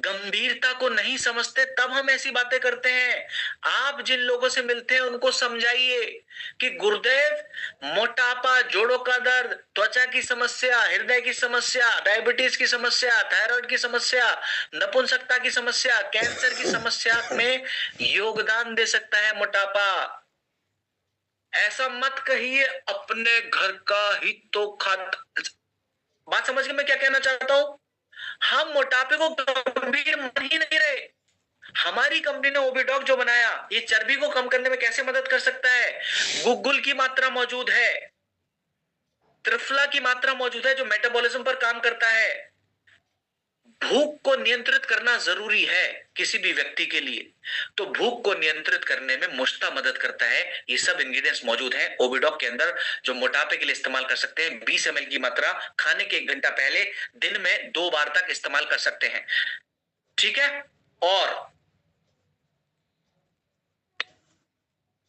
गंभीरता को नहीं समझते तब हम ऐसी बातें करते हैं। आप जिन लोगों से मिलते हैं उनको समझाइए कि गुरुदेव, मोटापा, जोड़ों का दर्द, त्वचा की समस्या, हृदय की समस्या, डायबिटीज की समस्या, थायराइड की समस्या, नपुंसकता की समस्या, कैंसर की समस्या में योगदान दे सकता है मोटापा। ऐसा मत कहिए अपने घर का ही तो खाता। बात समझ के मैं क्या कहना चाहता हूं? हम मोटापे को गंभीर मान ही नहीं रहे। हमारी कंपनी ने ओबिडॉक जो बनाया, ये चर्बी को कम करने में कैसे मदद कर सकता है? गुग्गुल की मात्रा मौजूद है, त्रिफला की मात्रा मौजूद है, जो मेटाबॉलिज्म पर काम करता है। भूख को नियंत्रित करना जरूरी है किसी भी व्यक्ति के लिए, तो भूख को नियंत्रित करने में मुश्ता मदद करता है। ये सब इंग्रेडिएंट्स मौजूद हैं ओबिडॉक के अंदर, जो मोटापे के लिए इस्तेमाल कर सकते हैं। 20 ml की मात्रा खाने के 1 घंटा पहले दिन में 2 बार तक इस्तेमाल कर सकते हैं। ठीक है। और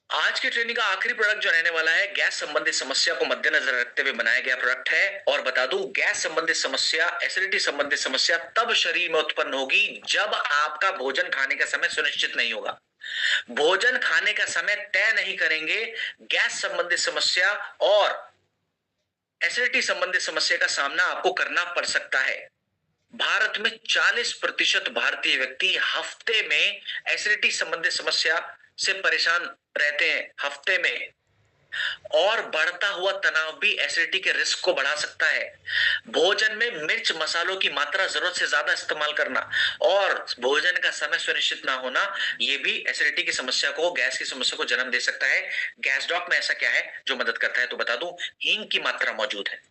आज की ट्रेनिंग का आखिरी प्रोडक्ट जो रहने वाला है, गैस संबंधित समस्या को मद्देनजर रखते हुए बनाया गया प्रोडक्ट है। और बता दूं, गैस संबंधित समस्या, एसिडिटी संबंधित समस्या तब शरीर में उत्पन्न होगी जब आपका भोजन खाने का समय सुनिश्चित नहीं होगा। भोजन खाने का समय तय नहीं करेंगे, गैस संबंधित समस्या और एसिडिटी संबंधित समस्या का सामना आपको करना पड़ सकता है। भारत में 40% भारतीय व्यक्ति हफ्ते में एसिडिटी संबंधित समस्या से परेशान रहते हैं, हफ्ते में। और बढ़ता हुआ तनाव भी एसिडिटी के रिस्क को बढ़ा सकता है। भोजन में मिर्च मसालों की मात्रा जरूरत से ज्यादा इस्तेमाल करना और भोजन का समय सुनिश्चित ना होना, ये भी एसिडिटी की समस्या को, गैस की समस्या को जन्म दे सकता है। गैस डॉक में ऐसा क्या है जो मदद करता है, तो बता दूं, हींग की मात्रा मौजूद है,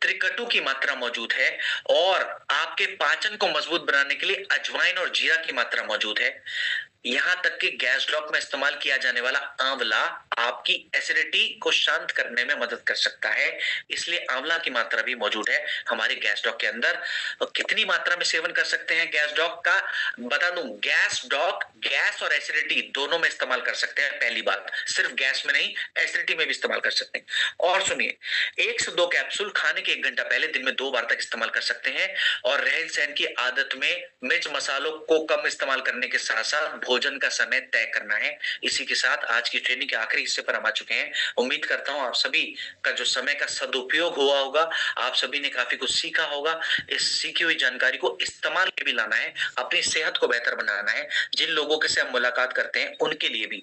त्रिकटु की मात्रा मौजूद है, और आपके पाचन को मजबूत बनाने के लिए अजवाइन और जीरा की मात्रा मौजूद है। यहां तक कि गैस डॉक में इस्तेमाल किया जाने वाला आंवला आपकी एसिडिटी को शांत करने में मदद कर सकता है, इसलिए आंवला की मात्रा भी मौजूद है हमारे गैस डॉक के अंदर। और कितनी मात्रा में सेवन कर सकते हैं गैस डॉक का, बता दूं, गैस डॉक गैस और एसिडिटी दोनों में इस्तेमाल कर सकते हैं। पहली बात, सिर्फ गैस में नहीं, एसिडिटी में भी इस्तेमाल कर सकते हैं। और सुनिए, 1 से 2 कैप्सूल खाने के 1 घंटा पहले दिन में 2 बार तक इस्तेमाल कर सकते हैं। और रहन सहन की आदत में मिर्च मसालों को कम इस्तेमाल करने के साथ साथ भोजन का समय तय करना है। इसी के साथ आज की ट्रेनिंग के आखिरी हिस्से पर हम आ चुके हैं। उम्मीद करता हूं आप सभी का जो समय का सदुपयोग हुआ होगा, आप सभी ने काफी कुछ सीखा होगा। इस सीखी हुई जानकारी को इस्तेमाल में भी लाना है, अपनी सेहत को बेहतर बनाना है। जिन लोगों के से हम मुलाकात करते हैं उनके लिए भी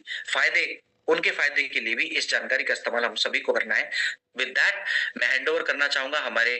उनके फायदे के लिए भी इस जानकारी का इस्तेमाल हम सभी को करना है। विद दैट मैं हैंड ओवर करना चाहूंगा हमारे